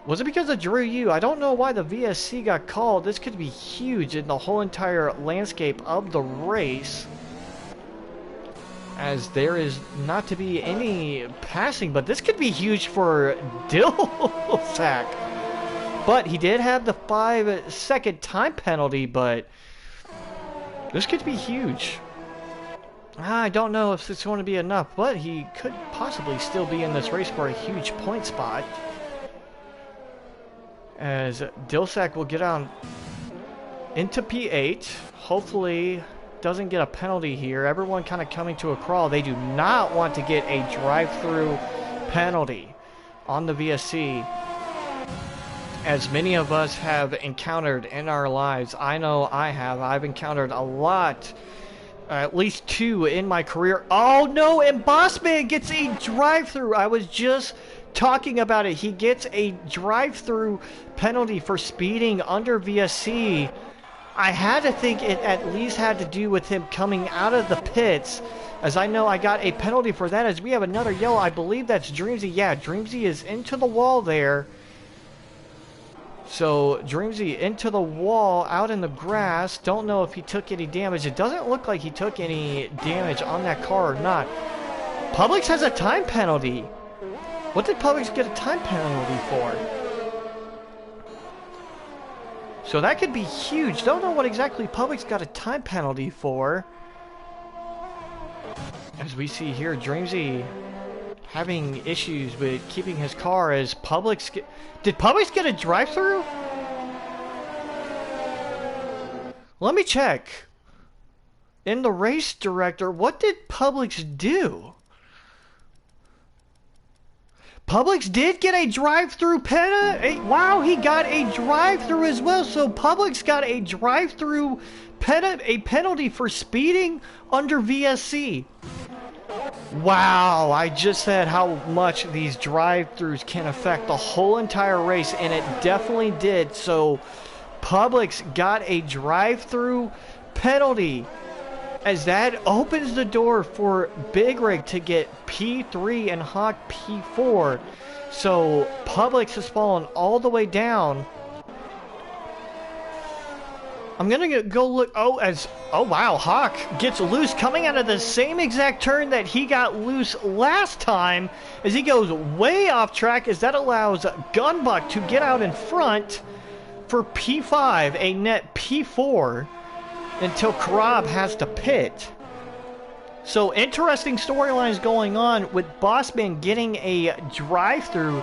Was it because of Drew Yu? I don't know why the VSC got called. This could be huge in the whole entire landscape of the race, as there is not to be any passing, but this could be huge for Dilsack. But he did have the 5-second time penalty, but this could be huge. I don't know if it's going to be enough, but he could possibly still be in this race for a huge point spot. As Dilsack will get on into P8. Hopefully doesn't get a penalty here. Everyone kind of coming to a crawl. They do not want to get a drive-through penalty on the VSC, as many of us have encountered in our lives. I know I have. I've encountered a lot, at least 2 in my career. Oh no, and Bossman gets a drive-through. I was just talking about it. He gets a drive-through penalty for speeding under VSC. I had to think it at least had to do with him coming out of the pits, as I know I got a penalty for that, as we have another yellow. I believe that's Dreamsy. Yeah, Dreamsy is into the wall there. So Dreamsy into the wall, out in the grass. Don't know if he took any damage. It doesn't look like he took any damage on that car or not. Publix has a time penalty. What did Publix get a time penalty for? So that could be huge. Don't know what exactly Publix got a time penalty for. As we see here, Dreamsy having issues with keeping his car as Publix... Did Publix get a drive-through? Let me check. In the race director, what did Publix do? Publix did get a drive-through penalty. Wow, he got a drive-through as well. So Publix got a drive-through penalty for speeding under VSC. Wow, I just said how much these drive-throughs can affect the whole entire race, and it definitely did. So Publix got a drive-through penalty, as that opens the door for Big Rig to get P3 and Hawk P4. So Publix has fallen all the way down. I'm gonna go look. Oh wow, Hawk gets loose coming out of the same exact turn that he got loose last time, as he goes way off track, as that allows Gunbuck to get out in front for P5, a net P4, until Karab has to pit. So interesting storylines going on with Bossman getting a drive-through,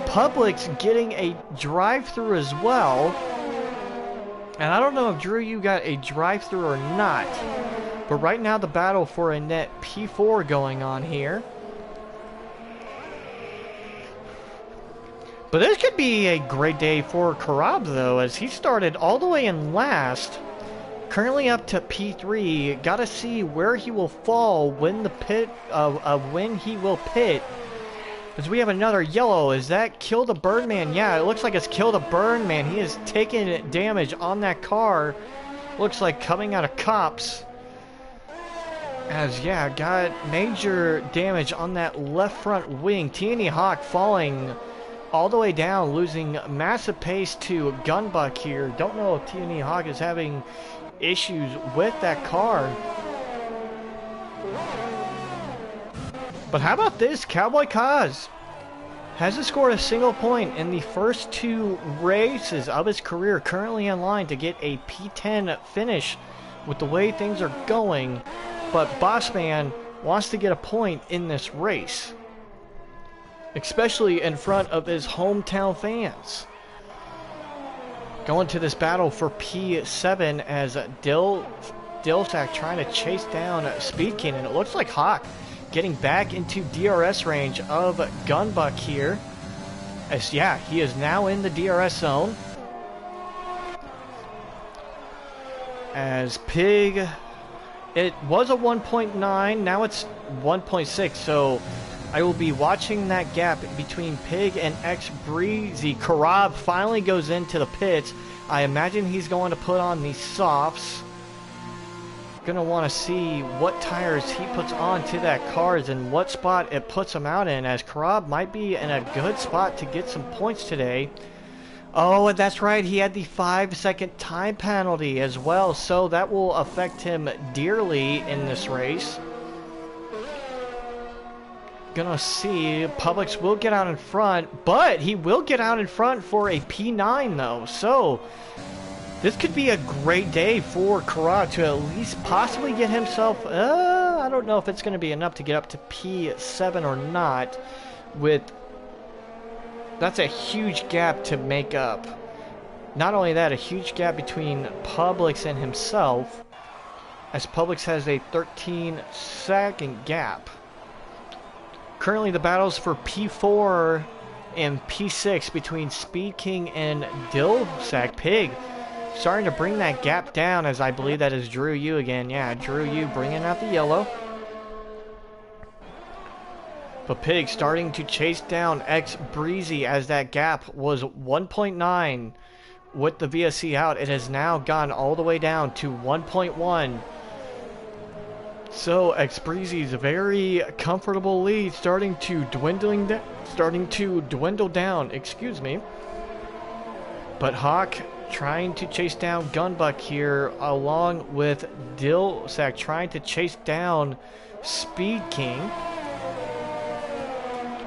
Publix getting a drive-through as well. And I don't know if Drew, you got a drive-through or not. But right now the battle for a net P4 going on here. But this could be a great day for Karab though, as he started all the way in last. Currently up to P3. Gotta see where he will fall when the pit when he will pit. As we have another yellow. Is that Kill the Birdman? Yeah, it looks like it's Kill the Birdman. He is taking damage on that car. Looks like coming out of cops. As, yeah, got major damage on that left front wing. T&E Hawk falling all the way down, losing massive pace to Gunbuck here. Don't know if T&E Hawk is having issues with that car. But how about this? Cowboy Kaz hasn't scored a single point in the first 2 races of his career. Currently in line to get a P10 finish with the way things are going. But Bossman wants to get a point in this race, especially in front of his hometown fans. Going to this battle for P7 as Dilsack trying to chase down Speed King, and it looks like Hawk getting back into DRS range of Gunbuck here. As, yeah, he is now in the DRS zone. As Pig, it was a 1.9, now it's 1.6, so I will be watching that gap between Pig and X Breezy. Karab finally goes into the pits. I imagine he's going to put on the softs. Gonna want to see what tires he puts on to that cars and what spot it puts him out in, as Karab might be in a good spot to get some points today. Oh, and that's right, he had the 5-second time penalty as well, so that will affect him dearly in this race. Gonna see, Publix will get out in front, but he will get out in front for a P9 though, so this could be a great day for Karab to at least possibly get himself, I don't know if it's going to be enough to get up to P7 or not. That's a huge gap to make up. Not only that, a huge gap between Publix and himself, as Publix has a 13-second gap. Currently the battles for P4 and P6 between Speed King and Dilsack. Pig starting to bring that gap down, as I believe that is Drew Yu again. Yeah, Drew Yu bringing out the yellow. But Pig starting to chase down X Breezy, as that gap was 1.9 with the VSC out. It has now gone all the way down to 1.1. So X Breezy's very comfortable lead starting to dwindle down, excuse me. But Hawk trying to chase down Gunbuck here, along with Dilsack trying to chase down Speed King.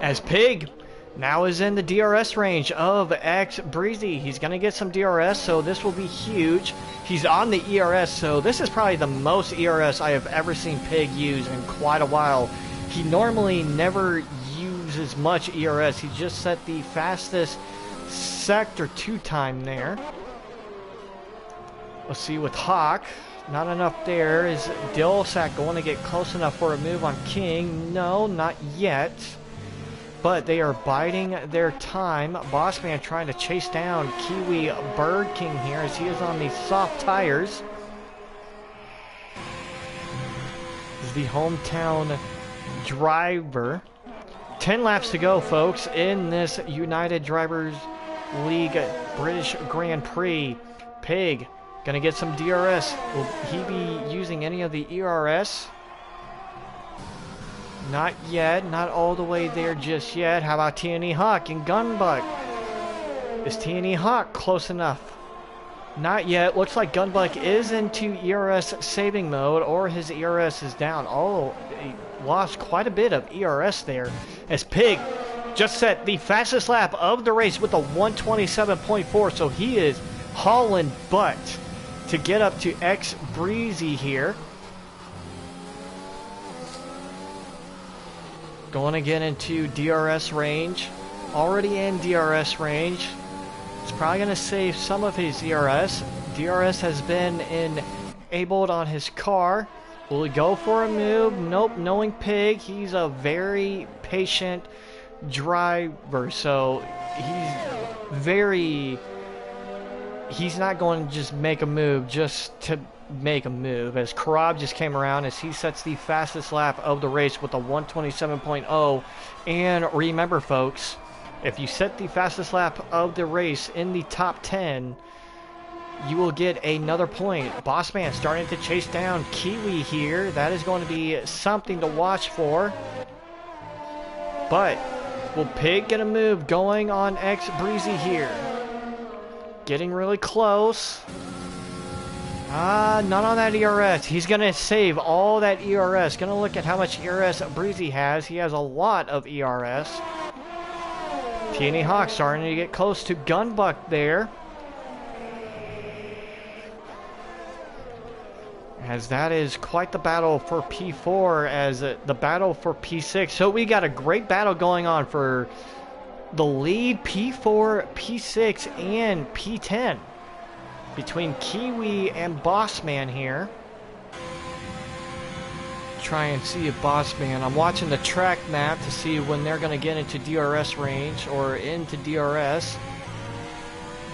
As Pig now is in the DRS range of X Breezy. He's going to get some DRS, so this will be huge. He's on the ERS, so this is probably the most ERS I have ever seen Pig use in quite a while. He normally never uses much ERS. He just set the fastest Sector 2 time there. Let's see with Hawk. Not enough there. Is Dilsack going to get close enough for a move on King? No, not yet. But they are biding their time. Bossman trying to chase down Kiwi Bird King here, as he is on these soft tires. This is the hometown driver. 10 laps to go, folks, in this United Drivers League British Grand Prix. Pig gonna get some DRS. Will he be using any of the ERS? Not yet. Not all the way there just yet. How about T&E Hawk and Gunbuck? Is T&E Hawk close enough? Not yet. Looks like Gunbuck is into ERS saving mode, or his ERS is down. Oh, he lost quite a bit of ERS there, as Pig just set the fastest lap of the race with a 127.4, so he is hauling butt to get up to X Breezy here. Going to get into DRS range. Already in DRS range. It's probably going to save some of his ERS. DRS has been enabled on his car. Will he go for a move? Nope. Knowing Pig, he's a very patient driver, so he's not going to just make a move just to make a move, as Karab just came around as he sets the fastest lap of the race with a 127.0. And remember, folks, if you set the fastest lap of the race in the top 10, you will get another point. Bossman starting to chase down Kiwi here. That is going to be something to watch for. But will Pig get a move going on X Breezy here? Getting really close. Not on that ERS. He's going to save all that ERS. Going to look at how much ERS Breezy has. He has a lot of ERS. TNA Hawk starting to get close to Gunbuck there. As that is quite the battle for P4 as the battle for P6. So we got a great battle going on for the lead P4, P6, and P10 between Kiwi and Bossman here. Try and see if Bossman, I'm watching the track map to see when they're going to get into DRS range or into DRS.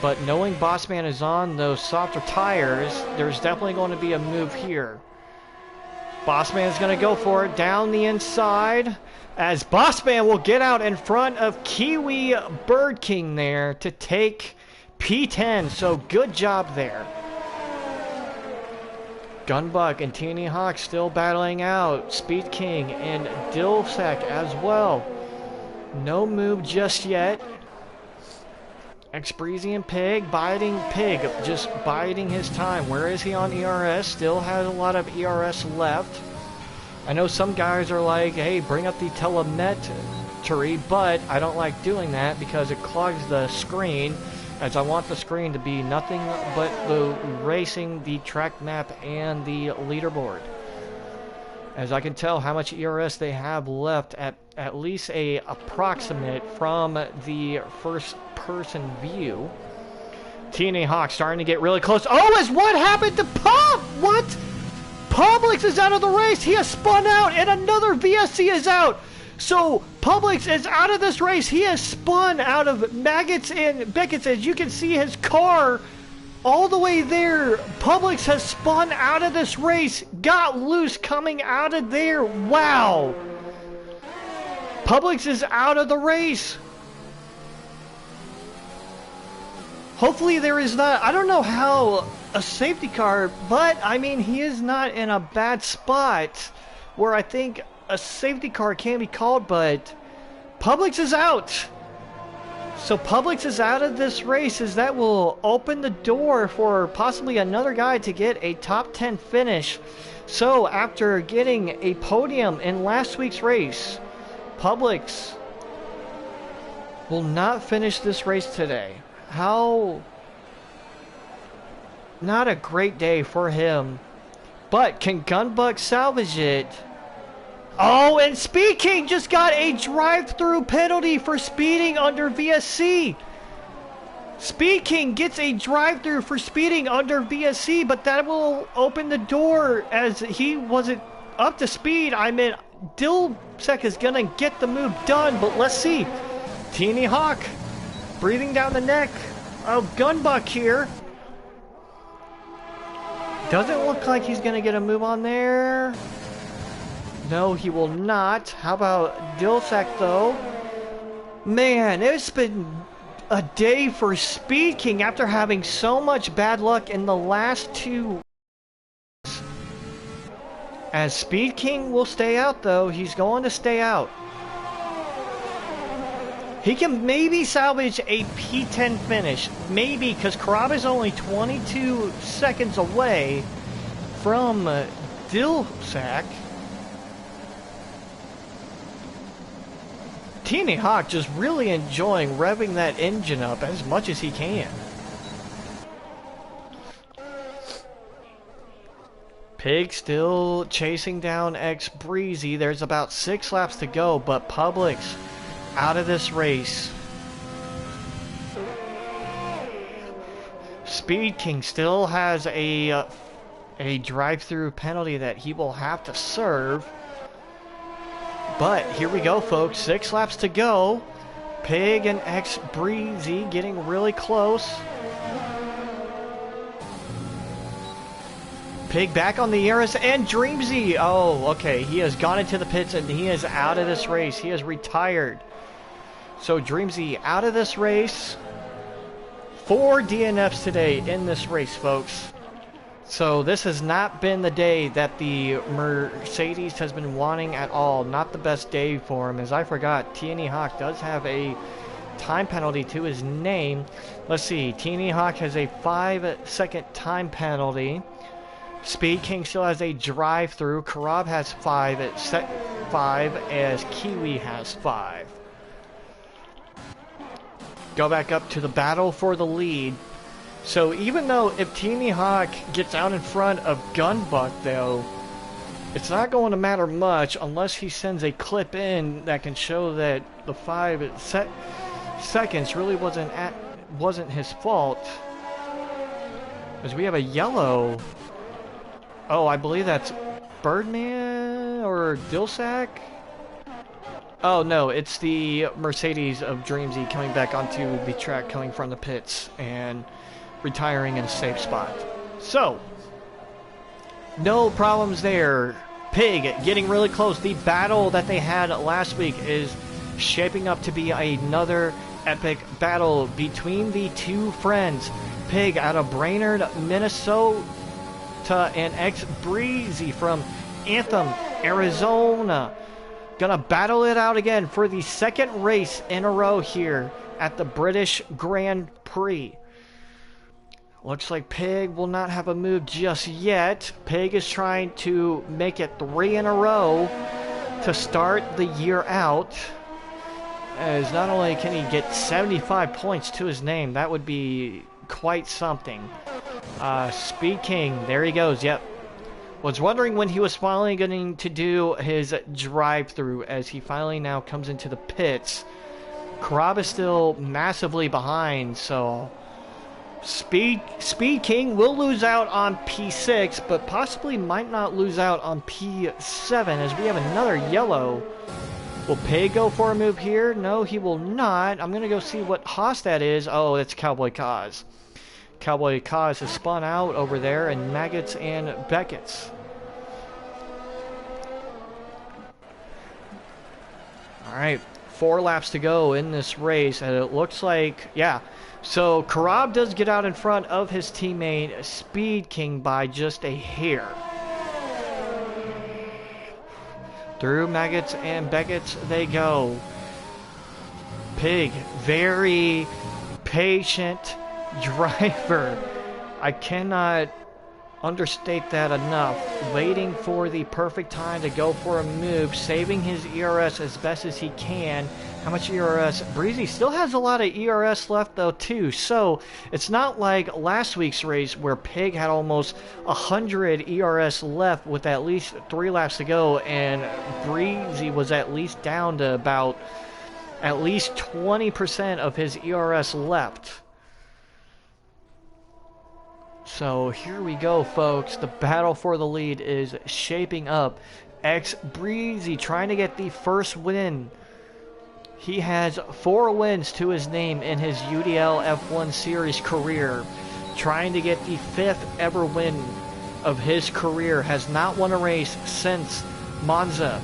But knowing Bossman is on those softer tires, there's definitely going to be a move here. Bossman's going to go for it down the inside, as Bossman will get out in front of Kiwi Bird King there to take P10. So good job there. Gunbuck and TNA Hawk still battling out. Speed King and Dilsec as well. No move just yet. X-Breezy and Pig, just biding his time. Where is he on ERS? Still has a lot of ERS left. I know some guys are like, hey, bring up the telemetry, but I don't like doing that because it clogs the screen, as I want the screen to be nothing but the racing, the track map, and the leaderboard. As I can tell how much ERS they have left at least a approximate from the first person view. TNA Hawk starting to get really close. Oh, is what happened to Pop? What? Publix is out of the race. He has spun out and another VSC is out. So Publix is out of this race. He has spun out of Maggots and Beckett's. As you can see his car all the way there. Publix has spun out of this race. Got loose coming out of there. Wow. Publix is out of the race. Hopefully there is not, I don't know how a safety car, but I mean he is not in a bad spot where I think a safety car can be called, but Publix is out. So Publix is out of this race, as that will open the door for possibly another guy to get a top 10 finish. So after getting a podium in last week's race, Publix will not finish this race today. How not a great day for him. But can Gunbuck salvage it? Oh, and Speed King just got a drive-through penalty for speeding under VSC. Speed King gets a drive-through for speeding under VSC, but that will open the door as he wasn't up to speed. I mean, Dilsec is gonna get the move done, but let's see. TNA Hawk breathing down the neck of Gunbuck here. Doesn't look like he's gonna get a move on there. No, he will not. How about Dilsec though? Man, it's been a day for Speed King after having so much bad luck in the last two. As Speed King will stay out though, he's going to stay out. He can maybe salvage a P10 finish. Maybe, because Karab is only 22 seconds away from Dilsec. TNA Hawk just really enjoying revving that engine up as much as he can. Pig still chasing down X Breezy. There's about 6 laps to go, but Publix out of this race. Speed King still has a drive-through penalty that he will have to serve. But here we go, folks. 6 laps to go. Pig and X Breezy getting really close. Pig back on the ERS and Dreamzy. Oh, okay. He has gone into the pits and he is out of this race. He has retired. So Dreamzy out of this race. 4 DNFs today in this race, folks. So this has not been the day that the Mercedes has been wanting at all. Not the best day for him. As I forgot, TNE Hawk does have a time penalty to his name. Let's see. TNE Hawk has a 5-second time penalty. Speed King still has a drive-through. Karab has 5 at set 5 as Kiwi has 5. Go back up to the battle for the lead. So even though if TNE Hawk gets out in front of Gunbuck, though, it's not going to matter much unless he sends a clip in that can show that the 5 seconds really wasn't his fault. As we have a yellow. Oh, I believe that's Birdman or Dilsack. Oh no, it's the Mercedes of Dreamzy coming back onto the track, coming from the pits and retiring in a safe spot. So, no problems there. Pig getting really close. The battle that they had last week is shaping up to be another epic battle between the two friends. Pig out of Brainerd, Minnesota, and X Breezy from Anthem, Arizona. Gonna battle it out again for the second race in a row here at the British Grand Prix. Looks like Pig will not have a move just yet. Pig is trying to make it 3 in a row to start the year out. As not only can he get 75 points to his name, that would be quite something. Speed King, there he goes, yep. Was wondering when he was finally going to do his drive-through as he finally now comes into the pits. Karab is still massively behind, so Speed King will lose out on P6, but possibly might not lose out on P7 as we have another yellow. Will Pig go for a move here? No, he will not. I'm going to go see what Haas that is. Oh, it's Cowboy Kaz. Cowboy Kaz has spun out over there, and Maggots and Beckett's. Alright, 4 laps to go in this race, and it looks like, yeah. So, Karab does get out in front of his teammate, Speed King, by just a hair. Through Maggots and Beckett's they go. Pig, very patient driver. I cannot understate that enough. Waiting for the perfect time to go for a move, saving his ERS as best as he can. How much ERS? Breezy still has a lot of ERS left though too, so it's not like last week's race where Pig had almost 100 ERS left with at least 3 laps to go, and Breezy was at least down to about at least 20% of his ERS left. So here we go, folks. The battle for the lead is shaping up. X Breezy trying to get the first win. He has 4 wins to his name in his UDL F1 Series career. Trying to get the 5th ever win of his career. Has not won a race since Monza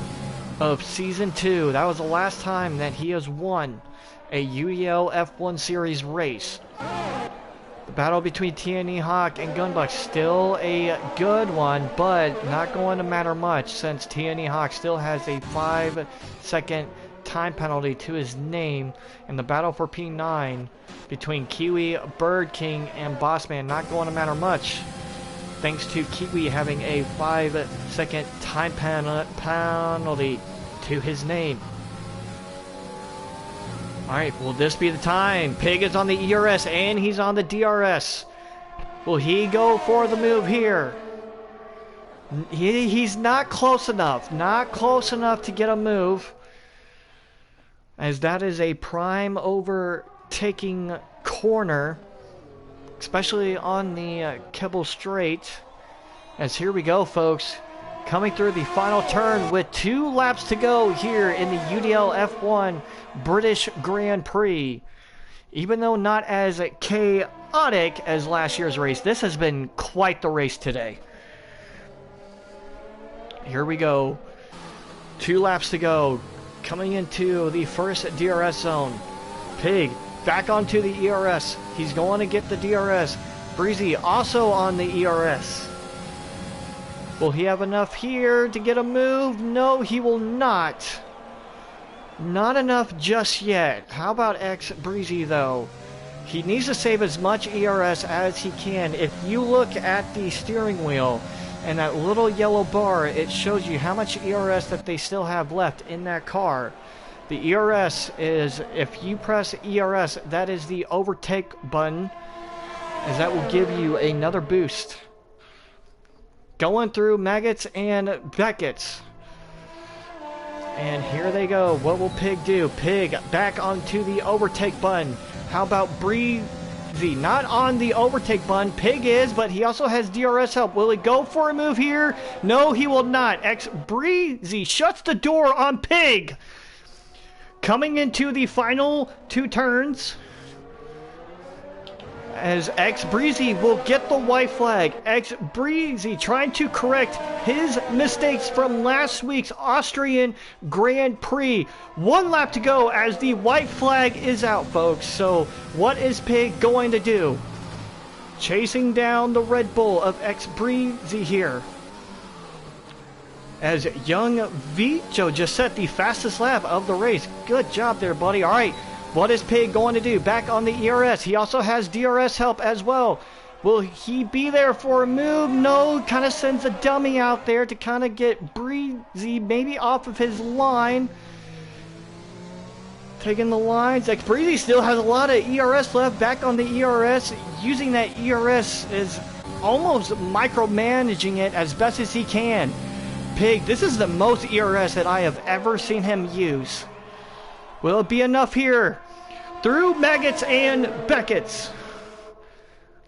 of Season 2. That was the last time that he has won a UDL F1 Series race. The battle between TNE Hawk and Gunbuck still a good one, but not going to matter much since TNE Hawk still has a 5-second time penalty to his name. And the battle for P9 between Kiwi, Bird King, and Bossman not going to matter much, thanks to Kiwi having a 5-second time penalty to his name. Alright, will this be the time? Pig is on the ERS and he's on the DRS. Will he go for the move here? He's not close enough. Not close enough to get a move, as that is a prime overtaking corner. especially on the Kibble Straight. As here we go, folks, coming through the final turn with 2 laps to go here in the UDL F1 British Grand Prix. Even though not as chaotic as last year's race, this has been quite the race today. Here we go. 2 laps to go. Coming into the first DRS zone. Pig back onto the ERS. He's going to get the DRS. Breezy also on the ERS. Will he have enough here to get a move? No, he will not. Not enough just yet. How about X Breezy though? He needs to save as much ERS as he can. If you look at the steering wheel and that little yellow bar, it shows you how much ERS that they still have left in that car. The ERS is, if you press ERS, that is the overtake button, as that will give you another boost. Going through Maggots and Beckett's. And here they go. What will Pig do? Pig back onto the overtake button. How about Breezy? Not on the overtake button. Pig is, but he also has DRS help. Will he go for a move here? No, he will not. X Breezy shuts the door on Pig. Coming into the final 2 turns, as X Breezy will get the white flag. X Breezy trying to correct his mistakes from last week's Austrian Grand Prix. 1 lap to go as the white flag is out, folks. So what is Pig going to do? Chasing down the Red Bull of X Breezy here, as young Vicho just set the fastest lap of the race. Good job there, buddy. All right. What is Pig going to do? Back on the ERS. He also has DRS help as well. Will he be there for a move? No. Kind of sends a dummy out there to kind of get Breezy maybe off of his line. Taking the lines. Like Breezy still has a lot of ERS left. Back on the ERS. Using that ERS is almost micromanaging it as best as he can. Pig, this is the most ERS that I have ever seen him use. Will it be enough here? Through Maggots and Beckett's.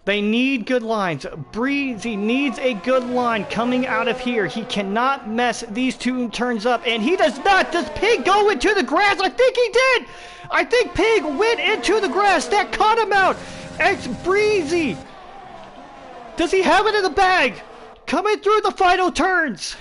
They need good lines. Breezy needs a good line coming out of here. He cannot mess these 2 turns up, and he does not. Does Pig go into the grass? I think he did. I think Pig went into the grass. That caught him out. X Breezy. Does he have it in the bag? Coming through the final turns.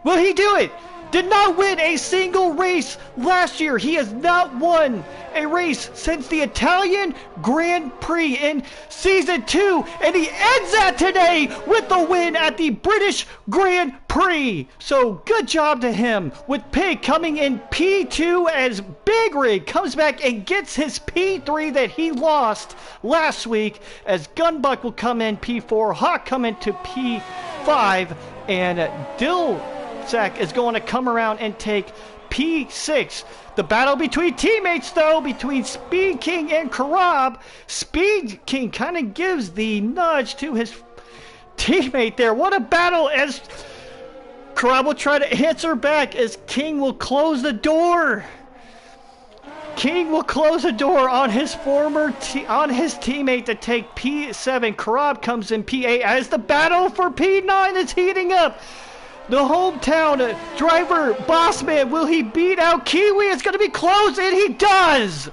Will he do it? Did not win a single race last year. He has not won a race since the Italian Grand Prix in Season 2. And he ends that today with the win at the British Grand Prix. So good job to him, with Pig coming in P2 as Big Rig comes back and gets his P3 that he lost last week, as Gunbuck will come in P4, Hawk come into P5, and Dillsack is going to come around and take P6. The battle between teammates, though, between Speed King and Karab. Speed King kind of gives the nudge to his teammate there. What a battle, as Karab will try to answer back, as King will close the door. King will close the door on his teammate to take P7. Karab comes in P8 as the battle for P9 is heating up. The hometown driver, Bossman, will he beat out Kiwi? It's going to be close, and he does!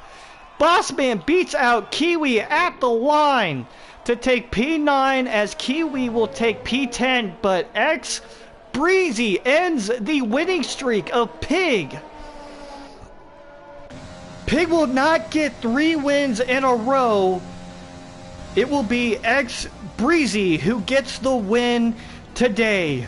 Bossman beats out Kiwi at the line to take P9, as Kiwi will take P10, but X Breezy ends the winning streak of Pig. Pig will not get 3 wins in a row. It will be X Breezy who gets the win today.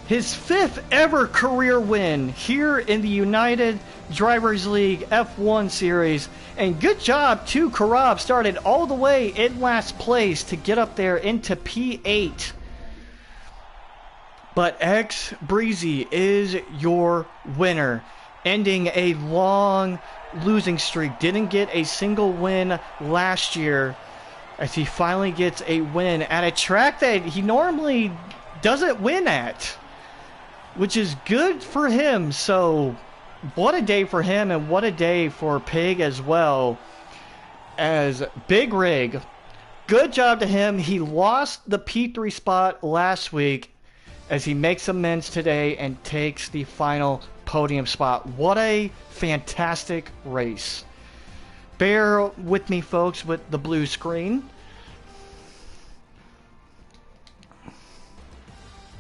His 5th ever career win here in the United Drivers League F1 Series. And good job to Karab, started all the way in last place to get up there into P8. But X Breezy is your winner, ending a long losing streak. Didn't get a single win last year, as he finally gets a win at a track that he normally doesn't win at, which is good for him. So what a day for him, and what a day for Pig as well, as Big Rig Good job to him. He lost the P3 spot last week as he makes amends today and takes the final podium spot. What a fantastic race. Bear with me, folks, with the blue screen.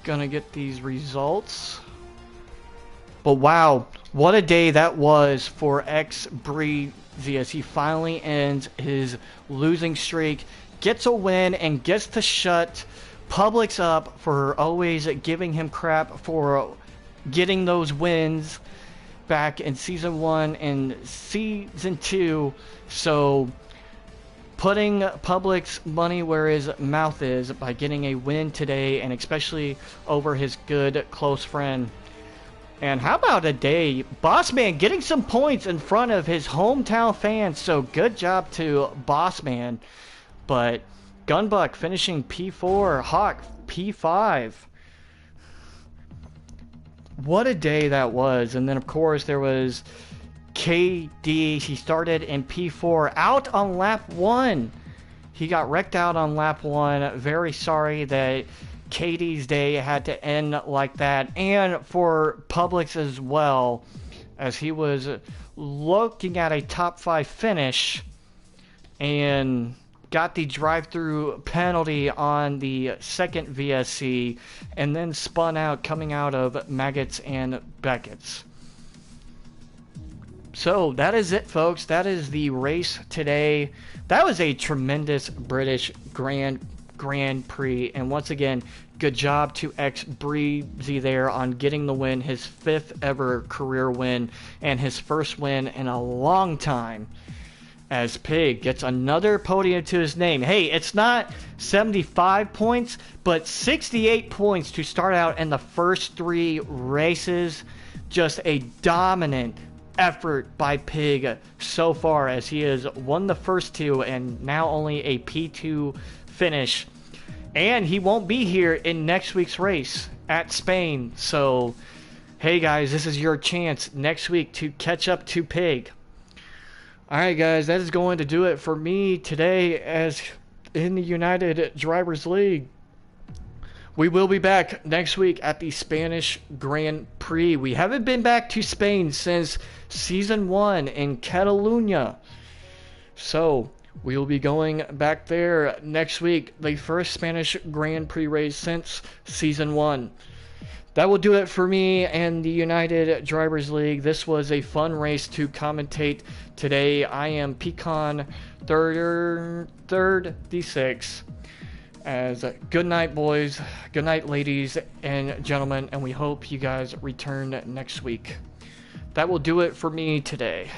Gonna get these results. But wow, what a day that was for X Breezy as he finally ends his losing streak, gets a win, and gets to shut Publix up for always giving him crap for getting those wins back in Season 1 and Season 2. So putting Publix money where his mouth is by getting a win today, and especially over his good close friend. And how about a day, Bossman getting some points in front of his hometown fans. So good job to Bossman. But Gunbuck finishing P4, Hawk P5. What a day that was. And then of course there was KD. He started in P4 out on lap 1. He got wrecked out on lap 1. Very sorry that KD's day had to end like that, and for Publix as well, as he was looking at a top 5 finish and got the drive-through penalty on the second VSC and then spun out coming out of Maggots and Beckett's. So that is it, folks. That is the race today. That was a tremendous British Grand Prix, and once again, good job to X Breezy there on getting the win, his 5th ever career win and his first win in a long time, as Pig gets another podium to his name. Hey, it's not 75 points, but 68 points to start out in the first 3 races. Just a dominant effort by Pig so far, as he has won the first 2 and now only a P2 finish. And he won't be here in next week's race at Spain. So, hey guys, this is your chance next week to catch up to Pig. Alright guys, that is going to do it for me today as in the United Drivers League. We will be back next week at the Spanish Grand Prix. We haven't been back to Spain since Season 1 in Catalunya. So, we will be going back there next week, the first Spanish Grand Prix race since Season 1. That will do it for me and the United Drivers League. This was a fun race to commentate today. I am Pecan third D6. As good night, boys. Good night, ladies and gentlemen. And we hope you guys return next week. That will do it for me today.